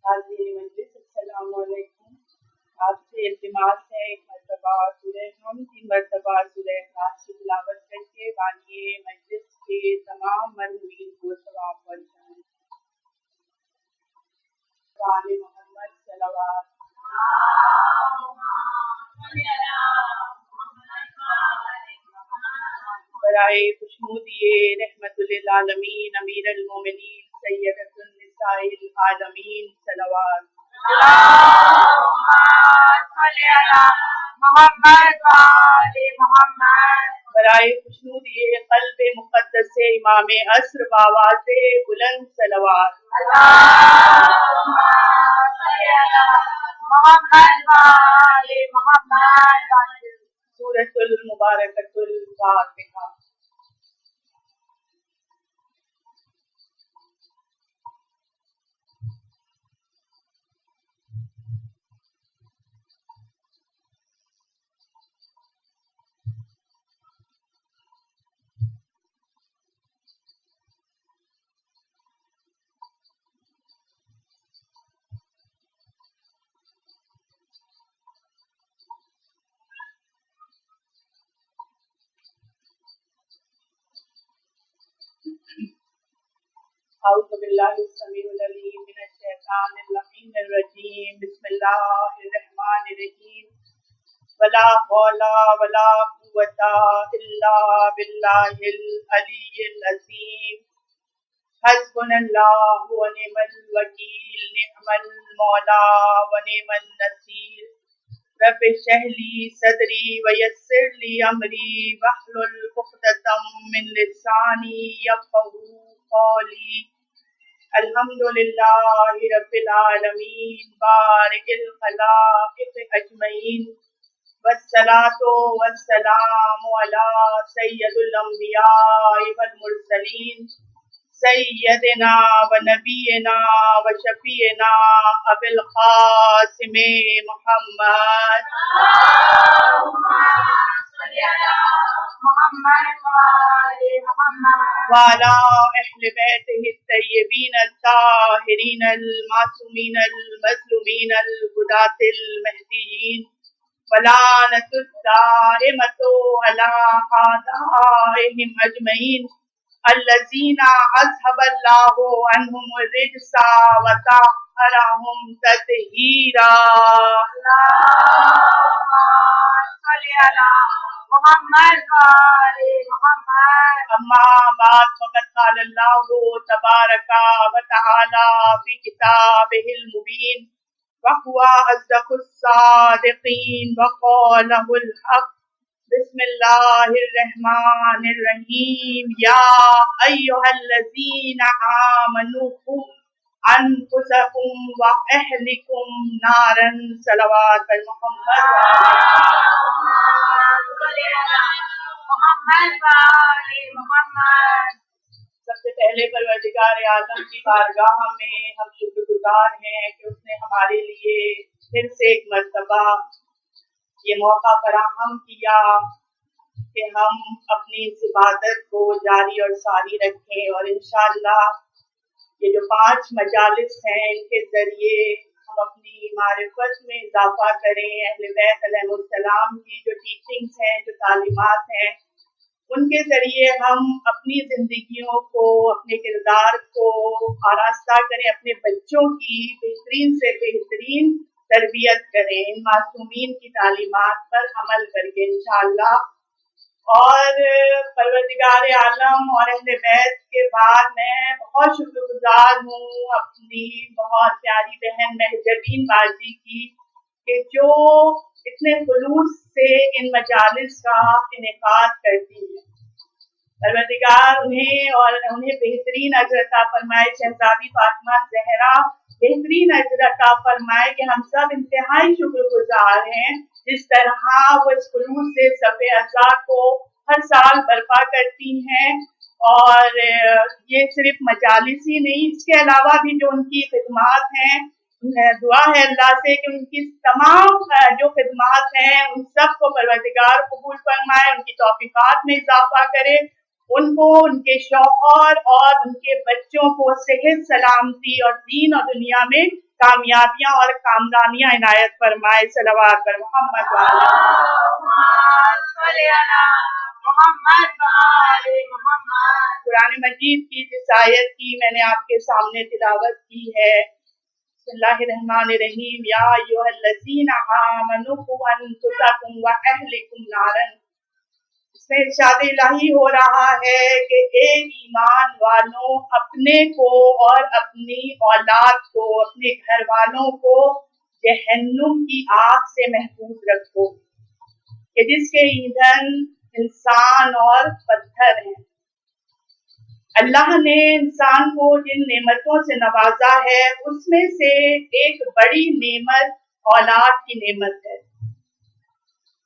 حاضرین مجلس السلام علیکم. آپ سے التماس ہے ایک مرتبہ سورہ ہم 3 مرتبہ سورہ اخلاص کی تلاوت کر کے بانی مجلس کے تمام مرحومین کو ثواب پہنچائیں. آل محمد صلوات. برائے خوشنودی رحمت للعالمین امیر المومنین سیدۃ النساء العالمین صلوات. برائے خوشنودی قلب مقدس امام عصر بآواز بلند صلوات. سورۃ المبارکۃ الفاتحہ. اعوذ باللہ السمیع العلیم من الشیطان اللعین الرجیم. بسم اللہ الرحمن الرحیم. ولا حول ولا قوۃ الا باللہ العلی العظیم. حسبنا اللہ ونعم الوکیل نعم المولا ونعم النصیر. رب اشرح لی صدری ویسر لی امری واحلل عقدۃ من لسانی یفقهوا قولی. الحمدللہ رب العالمین بارئ الخلائق اجمعین والصلاة والسلام علی سید الانبیاء والمرسلین سیدنا و نبینا و شفیعنا ابی القاسم محمد وعلى اہل بیتہ الطیبین الطاہرین المعصومین المظلومین الہداۃ المہدیین ولعنۃ الدائمۃ علی اعدائہم اجمعین الذین اذھب اللہ عنہم الرجس وطہرہم تطہیرا. اما بعد فقد قال اللہ تبارک و تعالی فی کتابہ المبین وهو اصدق الصادقین وقولہ الحق. بسم اللہ الرحمن الرحیم. یا ایھا الذین آمنوا قوا انفسکم واہلکم نارا صلوات محمد. سب سے پہلے پروردگار اعظم کی بارگاہ میں ہم شکر گزار ہیں کہ اس نے ہمارے لیے پھر سے ایک مرتبہ یہ موقع فراہم کیا کہ ہم اپنی اس عبادت کو جاری اور ساری رکھیں، اور انشاءاللہ یہ جو 5 مجالس ہیں ان کے ذریعے ہم اپنی معرفت میں اضافہ کریں. اہل بیت علیہ السلام کی جو ٹیچنگز ہیں، جو تعلیمات ہیں، ان کے ذریعے ہم اپنی زندگیوں کو، اپنے کردار کو آراستہ کریں، اپنے بچوں کی بہترین سے بہترین تربیت کریں، ان معصومین کی تعلیمات پر عمل کر کے انشاءاللہ. اور پروردگار عالم اور اہل بیت کے بعد میں بہت شکر گزار ہوں اپنی بہت پیاری بہن مہجبین باجی کی کہ جو اتنے خلوص سے ان مجالس کا انعقاد کرتی ہیں. پروردگار انہیں بہترین اجر عطا فرمائے. شہزادی فاطمہ زہرا بہترین اجر عطا فرمائے کہ ہم سب انتہائی شکر گزار ہیں جس طرح وہ اس خلوص سے صف اعضاء کو ہر سال برپا کرتی ہیں. اور یہ صرف مجالس ہی نہیں، اس کے علاوہ بھی جو ان کی خدمات ہیں، دعا ہے اللہ سے کہ ان کی تمام جو خدمات ہیں ان سب کو پروردگار قبول فرمائے، ان کی توفیقات میں اضافہ کرے، ان کو، ان کے شوہر اور ان کے بچوں کو صحت سلامتی اور دین اور دنیا میں कामयाबियां और कामरानियां इनायत फरमाए। सलवात पर मोहम्मद कुरान मजीद की जिस आयत की मैंने आपके सामने तिलावत की है, बिस्मिल्लाहिर्रहमानिर्रहीम, या अय्युहल्लज़ीना आमनू क़ू अनफुसकुम व अहलिकुम नारन। इसमें इरशाद इलाही हो रहा है कि एक ईमान वालों अपने को और अपनी औलाद को, अपने घर वालों को जहन्नुम की आग से महफूज रखो कि जिसके ईंधन इंसान और पत्थर हैं। अल्लाह ने इंसान को जिन नेमतों से नवाजा है उसमें से एक बड़ी नेमत औलाद की नेमत है,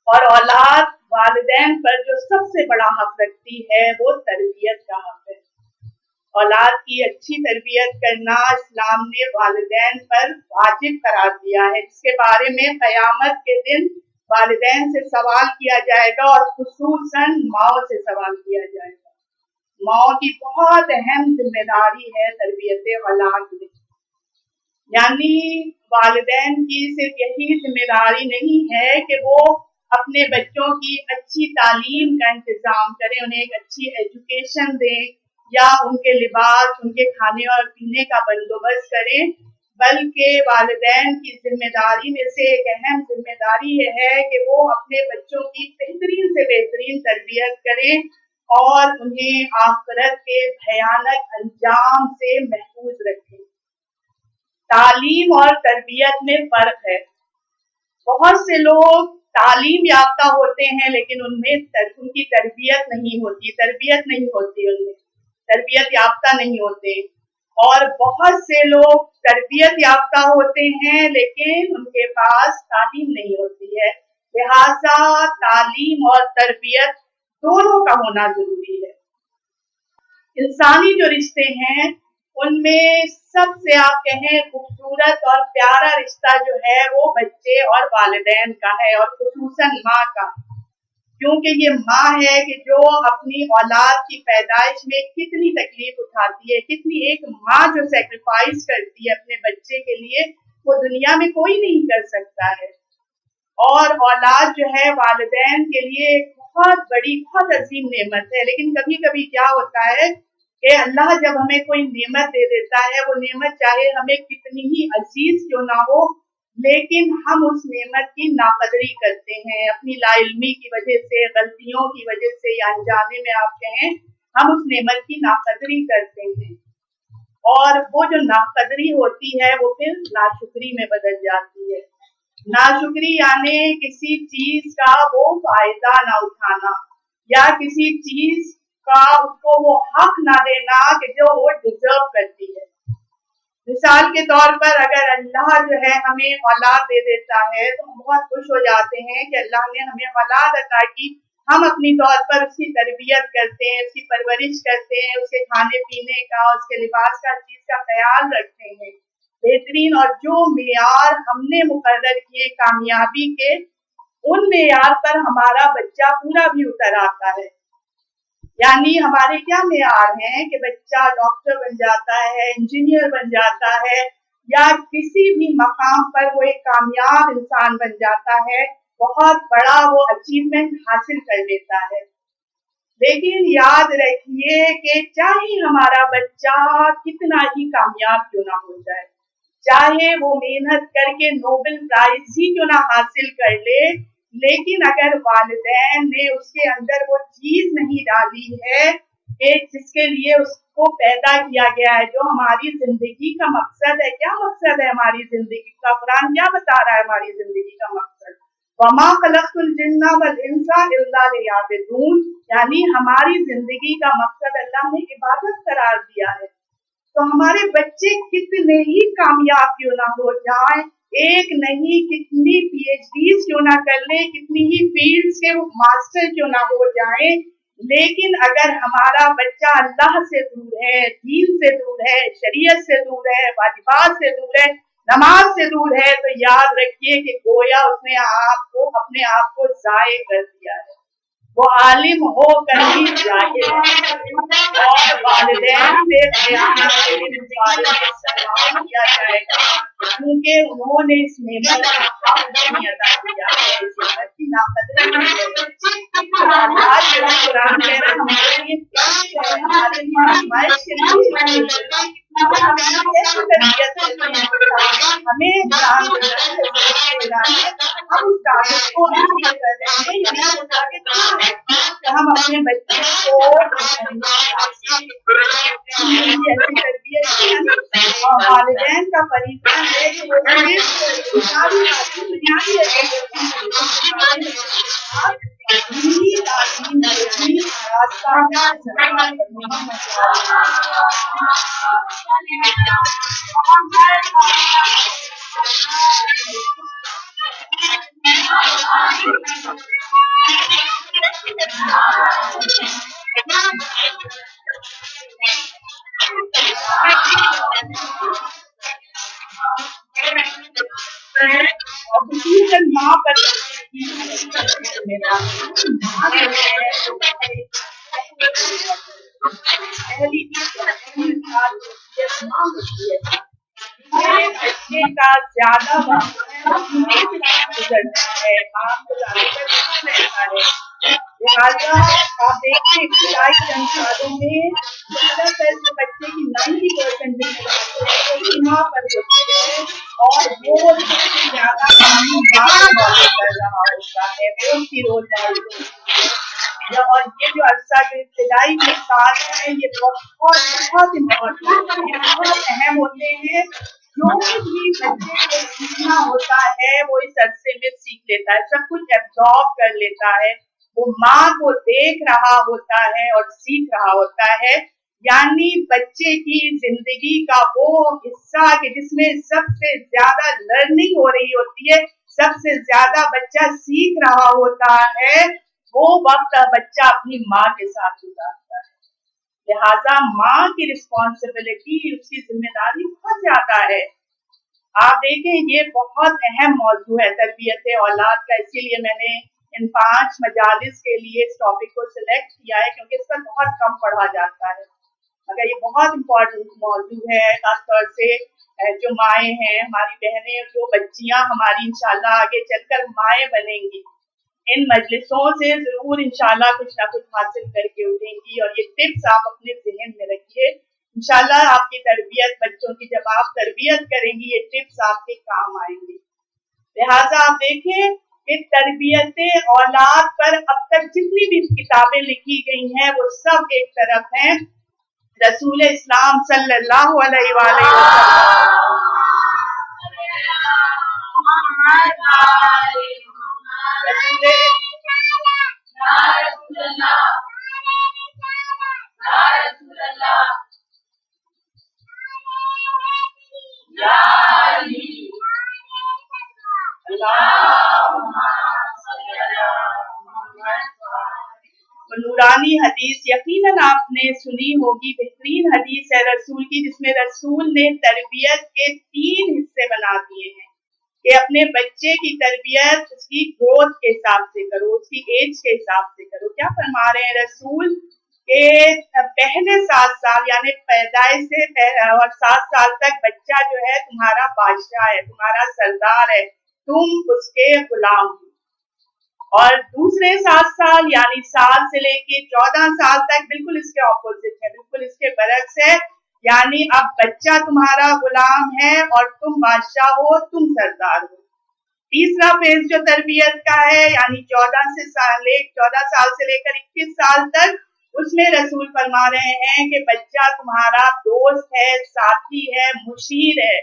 और औलाद वालिदैन पर जो सबसे बड़ा हक रखती है वो तरबियत का हक है। औलाद की अच्छी तरबियत करना इस्लाम ने वालिदैन पर वाजिब करार दिया है, जिसके बारे में क़यामत के दिन वालिदैन से सवाल किया जाएगा और खुसूसन माओ से सवाल किया जाएगा। माओ की बहुत अहम जिम्मेदारी है तरबियत औलाद में, यानी वालिदैन की सिर्फ यही जिम्मेदारी नहीं है कि वो अपने बच्चों की अच्छी तालीम का इंतजाम करें, उन्हें एक अच्छी एजुकेशन दें या उनके लिबास, उनके खाने और पीने का बंदोबस्त करें, बल्कि वालिदैन की जिम्मेदारी में से एक अहम जिम्मेदारी ये है कि वो अपने बच्चों की बेहतरीन से बेहतरीन तरबियत करें और उन्हें आखिरत के भयानक अंजाम से महफूज रखें। तालीम और तरबियत में फर्क है। बहुत से लोग तालीम याफ्ता होते हैं लेकिन उनमें उनकी तरबियत नहीं होती, उनमें तरबियत याफ्ता नहीं होते, और बहुत से लोग तरबियत याफ्ता होते हैं लेकिन उनके पास तालीम नहीं होती है। लिहाजा तालीम और तरबियत दोनों का होना जरूरी है। इंसानी जो रिश्ते हैं उनमें सबसे आप कहें खूबसूरत और प्यारा रिश्ता जो है वो बच्चे और वालिदैन का है, और खुसूसन माँ का, क्योंकि ये माँ है कि जो अपनी औलाद की पैदाइश में कितनी तकलीफ उठाती है, कितनी एक माँ जो सेक्रीफाइस करती है अपने बच्चे के लिए, वो दुनिया में कोई नहीं कर सकता है। और औलाद जो है वालिदैन के लिए बहुत बड़ी, बहुत अजीम नेमत है। लेकिन कभी कभी क्या होता है कि अल्लाह जब हमें कोई नेमत दे देता है, वो नेमत चाहे हमें कितनी ही अजीज क्यों ना हो, लेकिन हम उस नेमत की नाकदरी करते हैं अपनी लाइल्मी की वजह से, गलतियों की वजह से या अनजाने में आप कहें, हम उस नेमत की नाकदरी करते हैं, और वो जो नाकदरी होती है वो फिर नाशुक्री में बदल जाती है। नाशुक्री यानी किसी चीज का वो फायदा ना उठाना या किसी चीज का उसको वो हक ना देना कि जो वो डिजर्व करती है। मिसाल के तौर पर अगर अल्लाह जो है हमें औलाद दे देता है तो हम बहुत खुश हो जाते हैं कि अल्लाह ने हमें औलाद अता की, हम अपनी तौर पर उसकी तरबियत करते हैं, उसकी परवरिश करते हैं, उसके खाने पीने का, उसके लिबास का, चीज का ख्याल रखते हैं बेहतरीन, और जो मेयार हमने मुकर्रर किए कामयाबी के, उन मेयार पर हमारा बच्चा पूरा भी उतर आता है। यानी हमारे क्या मेयार हैं कि बच्चा डॉक्टर बन जाता है, इंजीनियर बन जाता है, या किसी भी मकाम पर वो एक कामयाब इंसान बन जाता है, बहुत बड़ा वो अचीवमेंट हासिल कर लेता है। लेकिन याद रखिए कि चाहे हमारा बच्चा कितना ही कामयाब क्यों ना हो जाए, चाहे वो मेहनत करके नोबेल प्राइज ही क्यों ना हासिल कर ले, लेकिन अगर वालिदैन ने उसके अंदर वो चीज नहीं डाली है कि जिसके लिए उसको पैदा किया गया है, जो हमारी जिंदगी का मकसद है। क्या मकसद है हमारी जिंदगी का? कुरान क्या बता रहा है हमारी जिंदगी का मकसद? वमा खलक़तुल जिन्ना वल इंसा इल्ला लियअबुदून, यानी हमारी जिंदगी का मकसद अल्लाह ने इबादत करार दिया है। तो हमारे बच्चे कितने ही कामयाब क्यों ना हो जाए, एक नहीं कितनी PhDs क्यों ना कर ले, कितनी ही फील्ड्स के मास्टर क्यों ना हो जाए, लेकिन अगर हमारा बच्चा अल्लाह से दूर है, दीन से दूर है, शरीयत से दूर है, वाजिबात से दूर है, नमाज से दूर है, तो याद रखिए कि गोया उसने अपने आप को जाये कर दिया है। वो आलिम हो कर भी जाहिल है, और वालिदैन से क़यामत के दिन इस बारे में सवाल किया जाएगा क्योंकि उन्होंने इस नेमत का हक नहीं अदा किया है, इस नेमत की नाक़दरी की है। अल्लाह जो कुरान कह रहा है हमारे लिए है, हमारे लिए आज़माइश के लिए कैसे तरबियत करते हैं, हमें जान हम उस ताकत को अचीव कर रहे हैं, ये वो ताकत है कि हम अपने बच्चे को ऐसी तरबियत और वालिदैन का फरीज़ा है कि वो सिर्फ बुनियादी माँ पर बच्चे का ज्यादा वक्त गुजरता है, काम को रहता है। लिहाजा आप देखिए इब्तिदाई चंद सालों में ज्यादातर जो बच्चे की 90% माँ पर होती है और वो सबसे ज्यादा कर रहा होता है, वो उसकी रोजगार और ये जो अरसा जो इब्तिदाई के साल है ये बहुत इम्पोर्टेंट है, बहुत अहम होते हैं। जो भी बच्चे को सीखना होता है वो इस अरसे में सीख लेता है, सब कुछ एब्जॉर्ब कर लेता है, वो माँ को देख रहा होता है और सीख रहा होता है। यानी बच्चे की जिंदगी का वो हिस्सा कि जिसमें सबसे ज्यादा लर्निंग हो रही होती है, सबसे ज्यादा बच्चा सीख रहा होता है, वो वक्त बच्चा अपनी माँ के साथ गुजारता है। लिहाजा माँ की रिस्पॉन्सिबिलिटी, उसकी जिम्मेदारी बहुत ज्यादा है। आप देखें ये बहुत अहम मौजू है तरबियत औलाद का, इसीलिए मैंने इन 5 मजालिस के लिए इस टॉपिक को सिलेक्ट किया है क्योंकि इस पर बहुत कम पढ़ा जाता है, मगर ये बहुत इम्पोर्टेंट मौजू है। खासतौर से जो माएँ हैं, हमारी बहनें, जो बच्चियां हमारी इंशाल्लाह आगे चलकर माएँ बनेंगी, इन मजलिसों से जरूर इंशाल्लाह कुछ ना कुछ हासिल करके उठेंगी और ये टिप्स आप अपने ज़हन में रखिए। इंशाल्लाह आपकी तरबियत, बच्चों की जब आप तरबियत करेंगी ये टिप्स आपके काम आएंगे। लिहाजा आप देखें कि तरबियत औलाद पर अब तक जितनी भी किताबें लिखी गई हैं वो सब एक तरफ हैं रसूल इस्लाम सल्लल्लाहु अलैहि वसल्लम नूरानी हदीस यकीनन आपने सुनी होगी, बेहतरीन हदीस है रसूल की, जिसमें रसूल ने तरबियत के 3 हिस्से बना दिए हैं कि अपने बच्चे की तरबियत उसकी ग्रोथ के हिसाब से करो, उसकी एज के हिसाब से करो। क्या फरमा रहे हैं रसूल के पहले 7 साल यानी पैदाइश से और 7 साल तक बच्चा जो है तुम्हारा बादशाह है, तुम्हारा सरदार है, तुम उसके गुलाम हो, और दूसरे 7 साल यानी 7 से लेके 14 साल तक बिल्कुल इसके ऑपोजिट है, बिल्कुल इसके बरक्स है, यानी अब बच्चा तुम्हारा गुलाम है और तुम बादशाह हो, तुम सरदार हो। तीसरा फेज जो तरबियत का है यानी 14 साल से लेकर 21 साल तक, उसमें रसूल फरमा रहे हैं कि बच्चा तुम्हारा दोस्त है, साथी है, मुशीर है।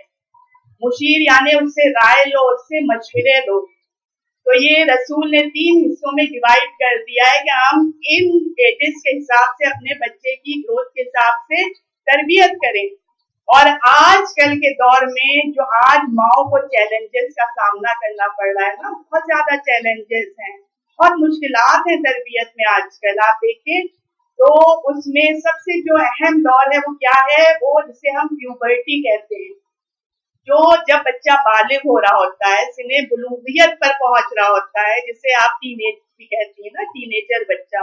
मुशीर यानी उससे राय लो, उससे मशवरे लो। तो ये रसूल ने 3 हिस्सों में डिवाइड कर दिया है कि हम इन एजेस के हिसाब से अपने बच्चे की ग्रोथ के हिसाब से तरबियत करें। और आजकल के दौर में जो आज माओ को चैलेंजेस का सामना करना पड़ रहा है ना, बहुत ज्यादा चैलेंजेस हैं, बहुत मुश्किलात हैं तरबियत में आजकल। आप देखें तो उसमें सबसे जो अहम दौर है वो क्या है, वो जिसे हम प्यूबर्टी कहते हैं। जो जब बच्चा बालिग हो रहा होता है, सिने बुलूगियत पर पहुंच रहा होता है, जिसे आप टीनेज भी कहती है ना, टीनेजर बच्चा,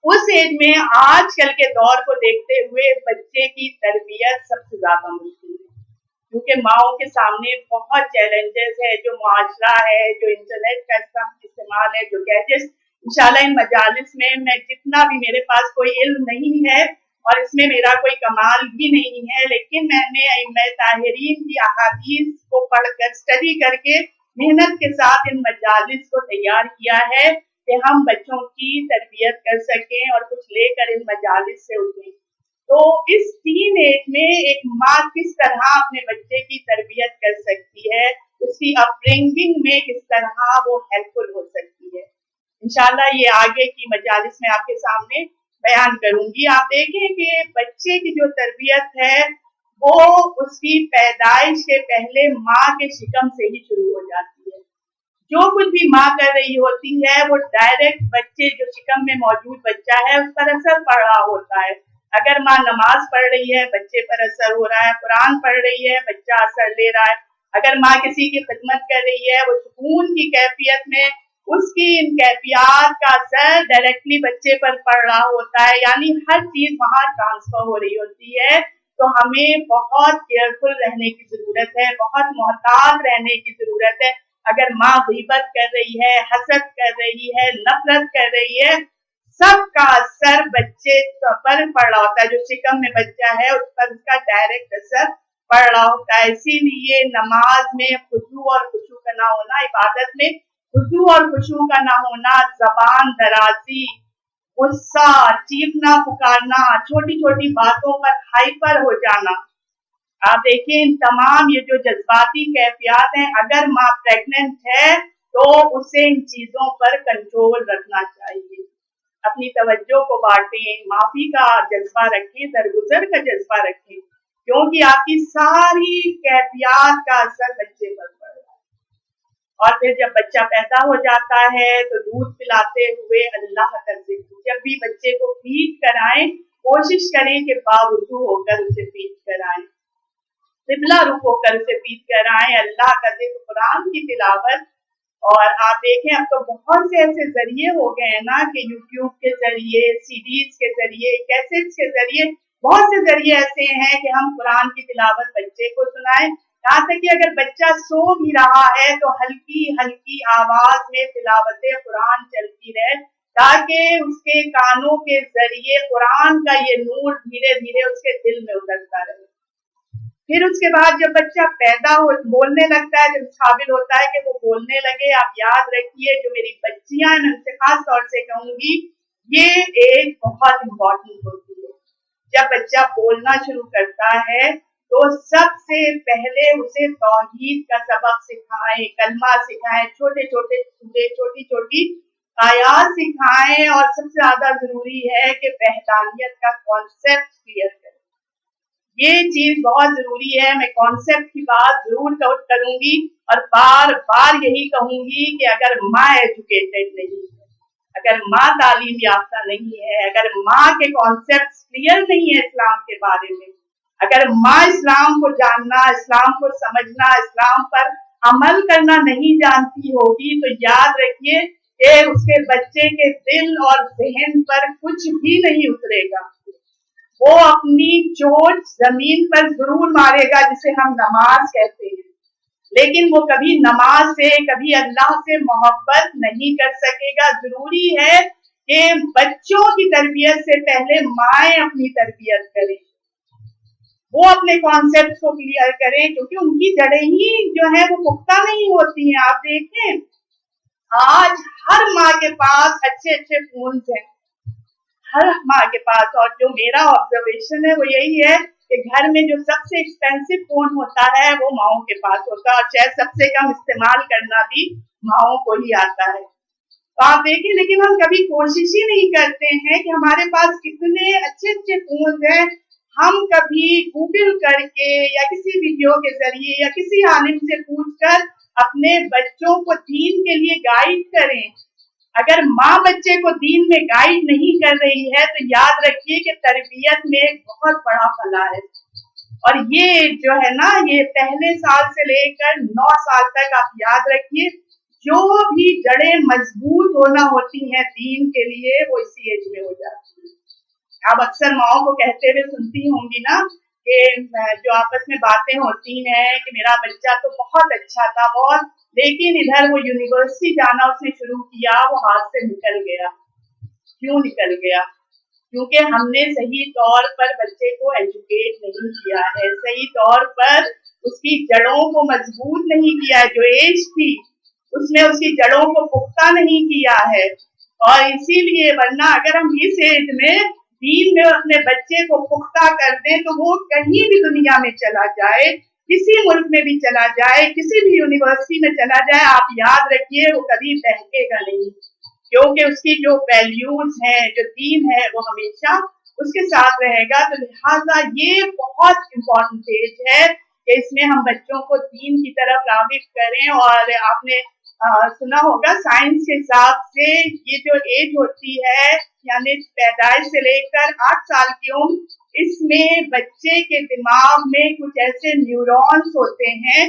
उस एज में आजकल के दौर को देखते हुए बच्चे की तरबियत सबसे ज्यादा मुश्किल है, क्योंकि माओ के सामने बहुत चैलेंजेस है, जो मुआशरा है, जो इंटरनेट का इस्तेमाल है, जो गैजेट्स। इंशाल्लाह इन मजालिस में मैं जितना भी, मेरे पास कोई इल्म नहीं है और इसमें मेरा कोई कमाल भी नहीं है, लेकिन मैंने अइम्मा ताहिरीन की अहादीस को पढ़कर स्टडी करके मेहनत के साथ इन मजालिस को तैयार किया है कि हम बच्चों की तरबियत कर सकें और कुछ लेकर इन मजालिस से उठें। तो इस टीन एज में एक माँ किस तरह अपने बच्चे की तरबियत कर सकती है, उसकी अपब्रिंगिंग में किस तरह वो हेल्पफुल हो सकती है, इंशाल्लाह ये आगे की मजालिस में आपके सामने बयान करूंगी। आप देखें कि बच्चे की जो तरबियत है वो उसकी पैदाइश के पहले माँ के शिकम से ही शुरू हो जाती है। जो कुछ भी माँ कर रही होती है वो डायरेक्ट बच्चे, जो शिकम में मौजूद बच्चा है, उस पर असर पड़ रहा होता है। अगर माँ नमाज पढ़ रही है, बच्चे पर असर हो रहा है, कुरान पढ़ रही है, बच्चा असर ले रहा है। अगर माँ किसी की खिदमत कर रही है, वो सुकून की कैफियत में, उसकी इन कैफियत का असर डायरेक्टली बच्चे पर पड़ रहा होता है, यानी हर चीज वहां ट्रांसफर हो रही होती है। तो हमें बहुत केयरफुल रहने की जरूरत है, बहुत मोहतात रहने की जरूरत है। अगर माँ गीबत कर रही है, हसद कर रही है, नफरत कर रही है, सबका असर बच्चे पर पड़ रहा होता है। जो शिकम में बच्चा है उस पर उसका डायरेक्ट असर पड़ रहा होता है। इसीलिए नमाज में खुशू और खुशू का ना होना, इबादत में खुशू और खुशू का ना होना, जबान दराजी, गुस्सा, चीखना पुकारना, छोटी छोटी बातों पर हाइपर हो जाना, आप देखिए इन तमाम ये जो जज्बाती कैफियत हैं, अगर माँ प्रेग्नेंट है तो उसे इन चीजों पर कंट्रोल रखना चाहिए। अपनी तवज्जो को बांटें, माफी का जज्बा रखें, दरगुजर का जज्बा रखें, क्योंकि आपकी सारी कैफियत का असर बच्चे पर पड़ रहा है। और फिर जब बच्चा पैदा हो जाता है तो दूध पिलाते हुए अल्लाह का जिक्र, जब भी बच्चे को फीड कराएं कोशिश करें कि बावजूद होकर उसे फीड कराएं, किबला रुख होकर उसे फीड कराएं, अल्लाह का जिक्र, कुरान की तिलावत। और आप देखें अब तो बहुत से ऐसे जरिए हो गए हैं ना कि यूट्यूब के जरिए, सीडीज के जरिए, कैसेट्स के जरिए, बहुत से जरिए ऐसे हैं कि हम कुरान की तिलावत बच्चे को सुनाएं। यहाँ तक कि अगर बच्चा सो भी रहा है तो हल्की हल्की आवाज में तिलावत कुरान चलती रहे, ताकि उसके कानों के जरिए कुरान का ये नूर धीरे धीरे उसके दिल में उतरता रहे। फिर उसके बाद जब बच्चा पैदा हो, बोलने लगता है, जब काबिल होता है कि वो बोलने लगे, आप याद रखिए जो मेरी बच्चियां, मैं उनसे खास तौर से कहूंगी, ये एज बहुत इम्पोर्टेंट होती है। जब बच्चा बोलना शुरू करता है तो सबसे पहले उसे तौहीद का सबक सिखाएं, कलमा सिखाएं, छोटे छोटे सूरे, छोटी छोटी आयात सिखाएं, और सबसे ज्यादा जरूरी है कि वहदानियत का कॉन्सेप्ट क्लियर करें। ये चीज बहुत जरूरी है। मैं कॉन्सेप्ट की बात जरूर करूंगी और बार बार यही कहूंगी कि अगर माँ एजुकेटेड नहीं है, अगर माँ तालीम याफ्ता नहीं है, अगर माँ के कॉन्सेप्ट क्लियर नहीं है इस्लाम के बारे में, अगर माँ इस्लाम को जानना, इस्लाम को समझना, इस्लाम पर अमल करना नहीं जानती होगी, तो याद रखिए कि उसके बच्चे के दिल और जहन पर कुछ भी नहीं उतरेगा। वो अपनी चोट जमीन पर जरूर मारेगा, जिसे हम नमाज कहते हैं, लेकिन वो कभी नमाज से, कभी अल्लाह से मोहब्बत नहीं कर सकेगा। जरूरी है कि बच्चों की तरबियत से पहले माएं अपनी तरबियत करें, वो अपने कॉन्सेप्ट को क्लियर करें, क्योंकि उनकी जड़ें ही जो है वो पुख्ता नहीं होती हैं। आप देखें आज हर माँ के पास अच्छे अच्छे फोन्स हैं, हर माँ के पास, और जो मेरा ऑब्जर्वेशन है वो यही है कि घर में जो सबसे एक्सपेंसिव फोन होता है वो माओं के पास होता है, और शायद सबसे कम इस्तेमाल करना भी माओं को ही आता है। तो आप देखिए, लेकिन हम कभी कोशिश ही नहीं करते हैं कि हमारे पास कितने अच्छे अच्छे फोन हैं, हम कभी गूगल करके या किसी वीडियो के जरिए या किसी आलिम से पूछकर अपने बच्चों को दीन के लिए गाइड करें। अगर माँ बच्चे को दीन में गाइड नहीं कर रही है तो याद रखिए कि तरबियत में एक बहुत बड़ा फला है। اور یہ جو ہے نا یہ پہلے سال سے لے کر 9 سال تک آپ یاد رکھیے جو بھی جڑیں مضبوط ہونا ہوتی ہیں دین کے لیے وہ اسی ایج میں ہو جاتی ہیں۔ آپ اکثر ماؤں کو کہتے ہوئے سنتی ہوں گی نا کہ جو آپس میں باتیں ہوتی ہیں کہ میرا بچہ تو بہت اچھا تھا بہت، لیکن ادھر وہ یونیورسٹی جانا اس نے شروع کیا وہ ہاتھ سے نکل گیا۔ کیوں نکل گیا؟ کیونکہ ہم نے صحیح طور پر بچے کو ایجوکیٹ نہیں کیا ہے، صحیح طور پر اس کی جڑوں کو مضبوط نہیں کیا ہے، جو ایج تھی اس میں اس کی جڑوں کو پختہ نہیں کیا ہے۔ اور اسی لیے ورنہ اگر ہم اس ایج میں دین میں اپنے بچے کو پختہ کر دیں تو وہ کہیں بھی دنیا میں چلا جائے، کسی ملک میں بھی چلا جائے، کسی بھی یونیورسٹی میں چلا جائے، آپ یاد رکھیے وہ کبھی بہکے گا نہیں، کیونکہ اس کی جو ویلیوز ہیں جو دین ہے وہ ہمیشہ اس کے ساتھ رہے گا۔ تو لہٰذا یہ بہت امپورٹنٹ ایج ہے کہ اس میں ہم بچوں کو دین کی طرف راغب کریں۔ اور آپ نے سنا ہوگا سائنس کے حساب سے یہ جو ایج ہوتی ہے یعنی پیدائش سے لے کر 8 سال کی عمر، اس میں بچے کے دماغ میں کچھ ایسے نیورونس ہوتے ہیں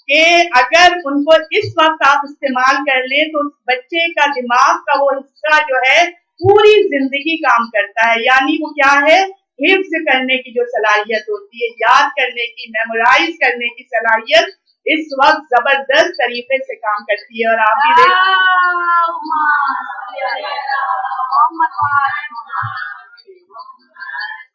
کہ اگر ان کو اس وقت آپ استعمال کر لیں تو بچے کا دماغ کا وہ حصہ جو ہے پوری زندگی کام کرتا ہے۔ یعنی وہ کیا ہے، حفظ کرنے کی جو صلاحیت ہوتی ہے، یاد کرنے کی، میمورائز کرنے کی صلاحیت اس وقت زبردست طریقے سے کام کرتی ہے۔ اور آپ بھی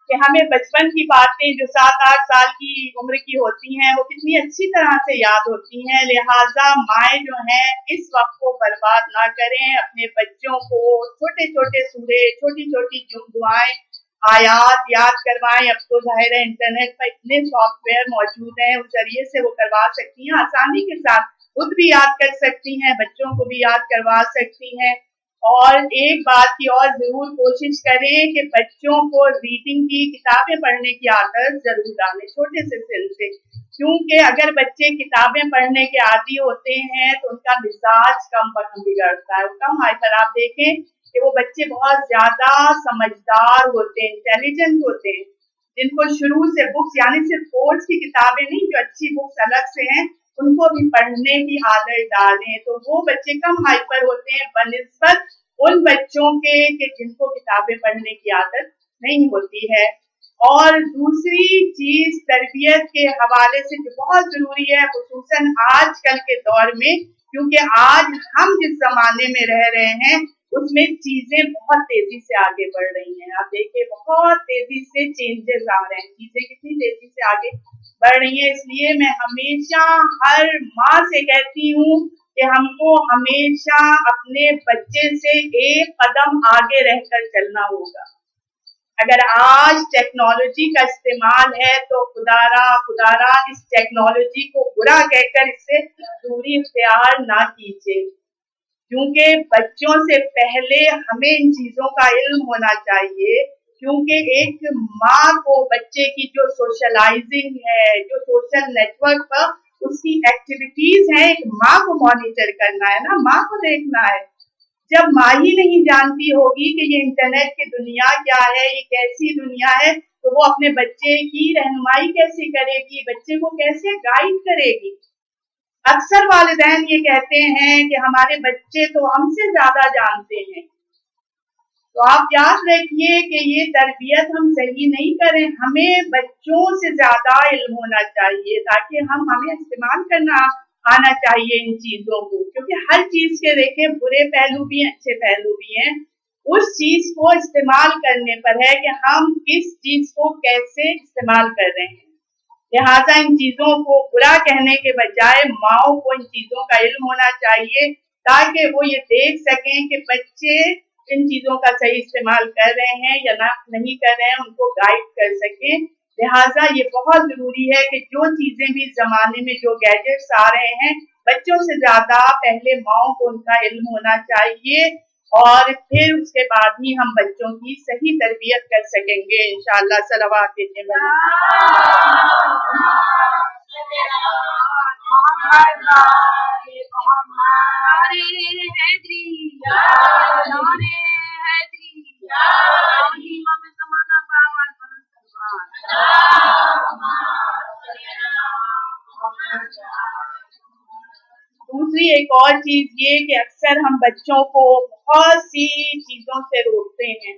کہ ہمیں بچپن کی باتیں جو 7-8 سال کی عمر کی ہوتی ہیں وہ کتنی اچھی طرح سے یاد ہوتی ہیں۔ لہٰذا مائیں جو ہیں اس وقت کو برباد نہ کریں، اپنے بچوں کو چھوٹے چھوٹے سورے، چھوٹی چھوٹی دعائیں، آیات یاد کروائیں۔ اب تو ظاہر ہے انٹرنیٹ پر اتنے سافٹ ویئر موجود ہیں، اس ذریعے سے وہ کروا سکتی ہیں، آسانی کے ساتھ خود بھی یاد کر سکتی ہیں، بچوں کو بھی یاد کروا سکتی ہیں۔ اور ایک بات کی اور ضرور کوشش کریں کہ بچوں کو ریڈنگ کی، کتابیں پڑھنے کی عادت ضرور ڈالیں چھوٹے سے سن سے، کیونکہ اگر بچے کتابیں پڑھنے کے عادی ہوتے ہیں تو ان کا مزاج کم بگڑتا ہے، کم آئے پر آپ دیکھیں کہ وہ بچے بہت زیادہ سمجھدار ہوتے ہیں، انٹیلیجنٹ ہوتے ہیں، جن کو شروع سے بکس یعنی صرف کورس کی کتابیں نہیں، جو اچھی بکس الگ سے ہیں ان کو بھی پڑھنے کی عادت ڈالیں تو وہ بچے کم ہائپر ہوتے ہیں بنسبت ان بچوں کے کہ جن کو کتابیں پڑھنے کی عادت نہیں ہوتی ہے۔ اور دوسری چیز تربیت کے حوالے سے جو بہت ضروری ہے خصوصاً آج کل کے دور میں، کیونکہ آج ہم جس زمانے میں رہ رہے ہیں اس میں چیزیں بہت تیزی سے آگے بڑھ رہی ہیں۔ آپ دیکھیں بہت تیزی سے چینجز آ رہے ہیں، چیزیں کتنی تیزی سے آگے بڑھ رہی ہیں۔ اس لیے میں ہمیشہ ہر ماں سے کہتی ہوں کہ ہم کو ہمیشہ اپنے بچے سے ایک قدم آگے رہ کر چلنا ہوگا۔ اگر آج ٹیکنالوجی کا استعمال ہے تو خدا را اس ٹیکنالوجی کو برا کہہ کر اس سے دوری اختیار نہ کیجیے، کیونکہ بچوں سے پہلے ہمیں ان چیزوں کا علم ہونا چاہیے، کیونکہ ایک ماں کو بچے کی جو سوشلائزنگ ہے، جو سوشل نیٹورک پر اس کی ایکٹیویٹیز ہیں، ایک ماں کو مانیٹر کرنا ہے نا، ماں کو دیکھنا ہے۔ جب ماں ہی نہیں جانتی ہوگی کہ یہ انٹرنیٹ کی دنیا کیا ہے، یہ کیسی دنیا ہے، تو وہ اپنے بچے کی رہنمائی کیسے کرے گی، بچے کو کیسے گائیڈ کرے گی۔ اکثر والدین یہ کہتے ہیں کہ ہمارے بچے تو ہم سے زیادہ جانتے ہیں، تو آپ یاد رکھیے کہ یہ تربیت ہم صحیح نہیں کریں، ہمیں بچوں سے زیادہ علم ہونا چاہیے تاکہ ہمیں استعمال کرنا آنا چاہیے ان چیزوں کو، کیونکہ ہر چیز کے دیکھیں برے پہلو بھی ہیں، اچھے پہلو بھی ہیں۔ اس چیز کو استعمال کرنے پر ہے کہ ہم کس چیز کو کیسے استعمال کر رہے ہیں۔ لہٰذا ان چیزوں کو برا کہنے کے بجائے ماؤں کو ان چیزوں کا علم ہونا چاہیے تاکہ وہ یہ دیکھ سکیں کہ بچے ان چیزوں کا صحیح استعمال کر رہے ہیں یا نہیں کر رہے ہیں، ان کو گائیڈ کر سکیں۔ لہٰذا یہ بہت ضروری ہے کہ جو چیزیں بھی اس زمانے میں جو گیجٹس آ رہے ہیں، بچوں سے زیادہ پہلے ماؤں کو ان کا علم ہونا چاہیے، اور پھر اس کے بعد ہی ہم بچوں کی صحیح تربیت کر سکیں گے انشاءاللہ۔ صلوات کہتے ہیں۔ दूसरी एक और चीज ये कि अक्सर हम बच्चों को बहुत सी चीजों से रोकते हैं,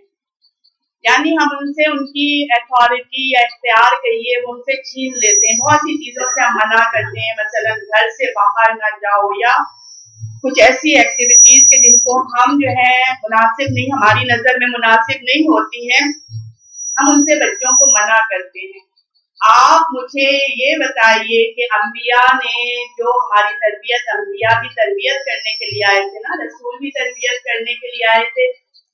यानी हम उनसे उनकी अथॉरिटी या इख्तियार कहिए वो उनसे छीन लेते हैं। बहुत सी चीजों से हम मना करते हैं, मसलन घर से बाहर ना जाओ या कुछ ऐसी एक्टिविटीज के जिनको हम जो है मुनासिब नहीं, हमारी नजर में मुनासिब नहीं होती हैं, हम उनसे बच्चों को मना करते हैं। आप मुझे ये बताइए कि अंबिया ने जो हमारी तरबियत, अंबिया भी तरबियत करने के लिए आए थे ना, रसूल भी तरबियत करने के लिए आए थे,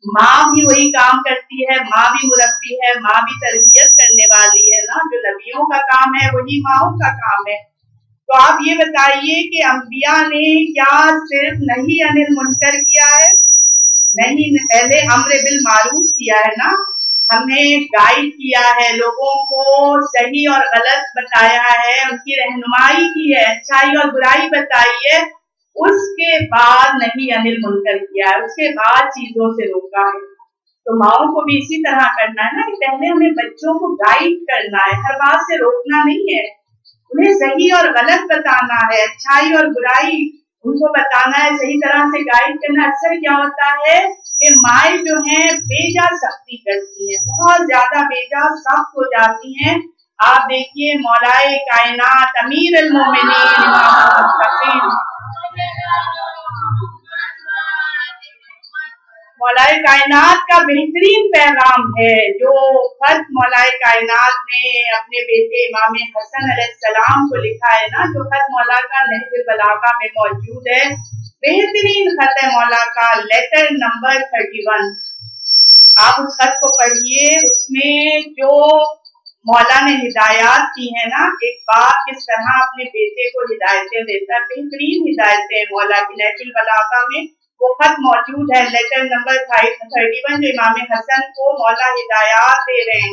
माँ भी वही काम करती है, माँ भी मुरब्बी है, माँ भी तरबियत करने वाली है ना। जो नबियों का काम है वही माँओं का काम है। तो आप ये बताइए कि अंबिया ने क्या सिर्फ नहीं अनिल मुनकर किया है? नहीं, पहले अम्र बिल मारूफ किया है ना, हमें गाइड किया है, लोगों को सही और गलत बताया है, उनकी रहनुमाई की है, अच्छाई और बुराई बताई है। उसके बाद नहीं अनिल मुनकर किया है, उसके बाद चीजों से रोका है। तो माओं को भी इसी तरह करना है ना कि पहले हमें बच्चों को गाइड करना है, हर बात से रोकना नहीं है, उन्हें सही और गलत बताना है, अच्छाई और बुराई उनको बताना है, सही तरह से गाइड करना। अक्सर क्या होता है कि माएँ जो हैं बेजा सख्ती करती हैं, बहुत ज्यादा बेजा सख्त हो जाती हैं। आप देखिए मौलाए कायनात अमीर अल मोमिनीन इमाम मुत्तकीन मौलाए कायनात का बेहतरीन पैगाम है जो खत मौलाए कायनात ने अपने बेटे इमाम हसन अलैहिस्सलाम को लिखा है ना, जो खत मौला का नहजुल बलागा में मौजूद है, बेहतरीन खत है मौला का, लेटर नंबर 31। आप उस खत को पढ़िए, उसमें जो मौला ने हिदायत की है ना, एक बाप किस तरह अपने बेटे को हिदायतें देता है, बेहतरीन हिदायतें मौला की नहजुल बलागा में वो खत मौजूद है, लेटर नंबर 31, जो इमाम हसन को मौला हिदायत दे रहे हैं।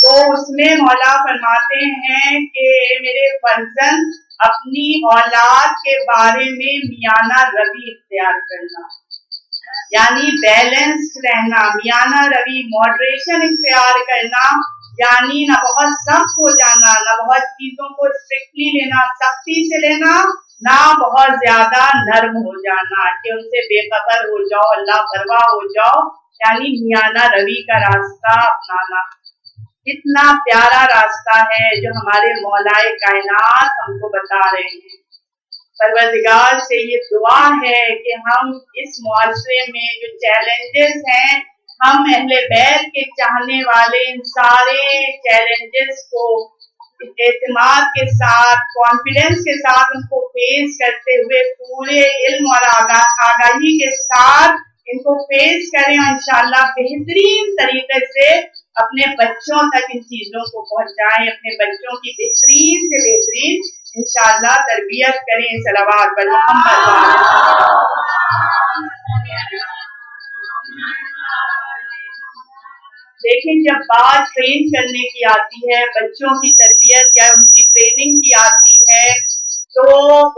तो उसमें मौला फरमाते हैं कि मेरे फर्जन अपनी औलाद के बारे में मियाना रवि इख्तियार करना, यानी बैलेंस्ड रहना, मियाना रवि मॉडरेशन इख्तियार करना, यानी ना बहुत सख्त हो जाना, ना बहुत चीजों को स्ट्रिक्टली लेना, सख्ती से लेना, ना बहुत ज्यादा नर्म हो जाना कि उनसे बेखबर हो जाओ, अल्लाह परवाह हो जाओ, यानी मियाना रवि का रास्ता अपनाना। कितना प्यारा रास्ता है जो हमारे मौलाए कायनात हमको बता रहे हैं। परवरदिगार से ये दुआ है कि हम इस मुआशरे में जो चैलेंजेस हैं, हम अहले बैत के चाहने वाले इन सारे चैलेंजेस को एतमाद के साथ, कॉन्फिडेंस के साथ उनको फेस करते हुए पूरे इल्म और आगाही के साथ इनको फेस करें और इंशाअल्लाह बेहतरीन तरीके से अपने बच्चों तक इन चीजों को पहुंचाएं, अपने बच्चों की बेहतरीन से बेहतरीन इंशाअल्लाह तरबियत करें। सलवात पर मोहम्मद। लेकिन जब बात ट्रेन करने की आती है, बच्चों की तरबियत या उनकी ट्रेनिंग की आती है, तो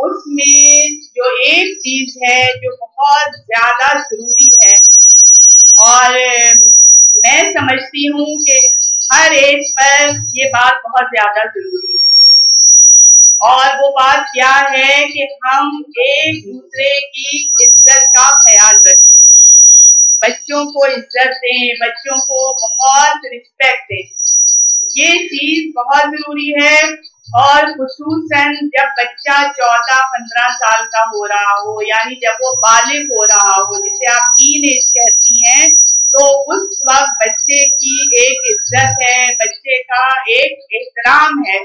उसमें जो एक चीज है जो बहुत ज्यादा जरूरी है और मैं समझती हूँ कि हर एज पर ये बात बहुत ज्यादा जरूरी है, और वो बात क्या है कि हम एक दूसरे की इज्जत का ख्याल रखें, बच्चों को इज्जत दें, बच्चों को बहुत रिस्पेक्ट दें, ये चीज बहुत जरूरी है। और खुसूसन जब बच्चा 14-15 साल का हो रहा हो, यानी जब वो बालिग हो रहा हो, जिसे आप टीन एज कहती हैं, तो उस वक्त बच्चे की एक इज्जत है, बच्चे का एक एहतराम है,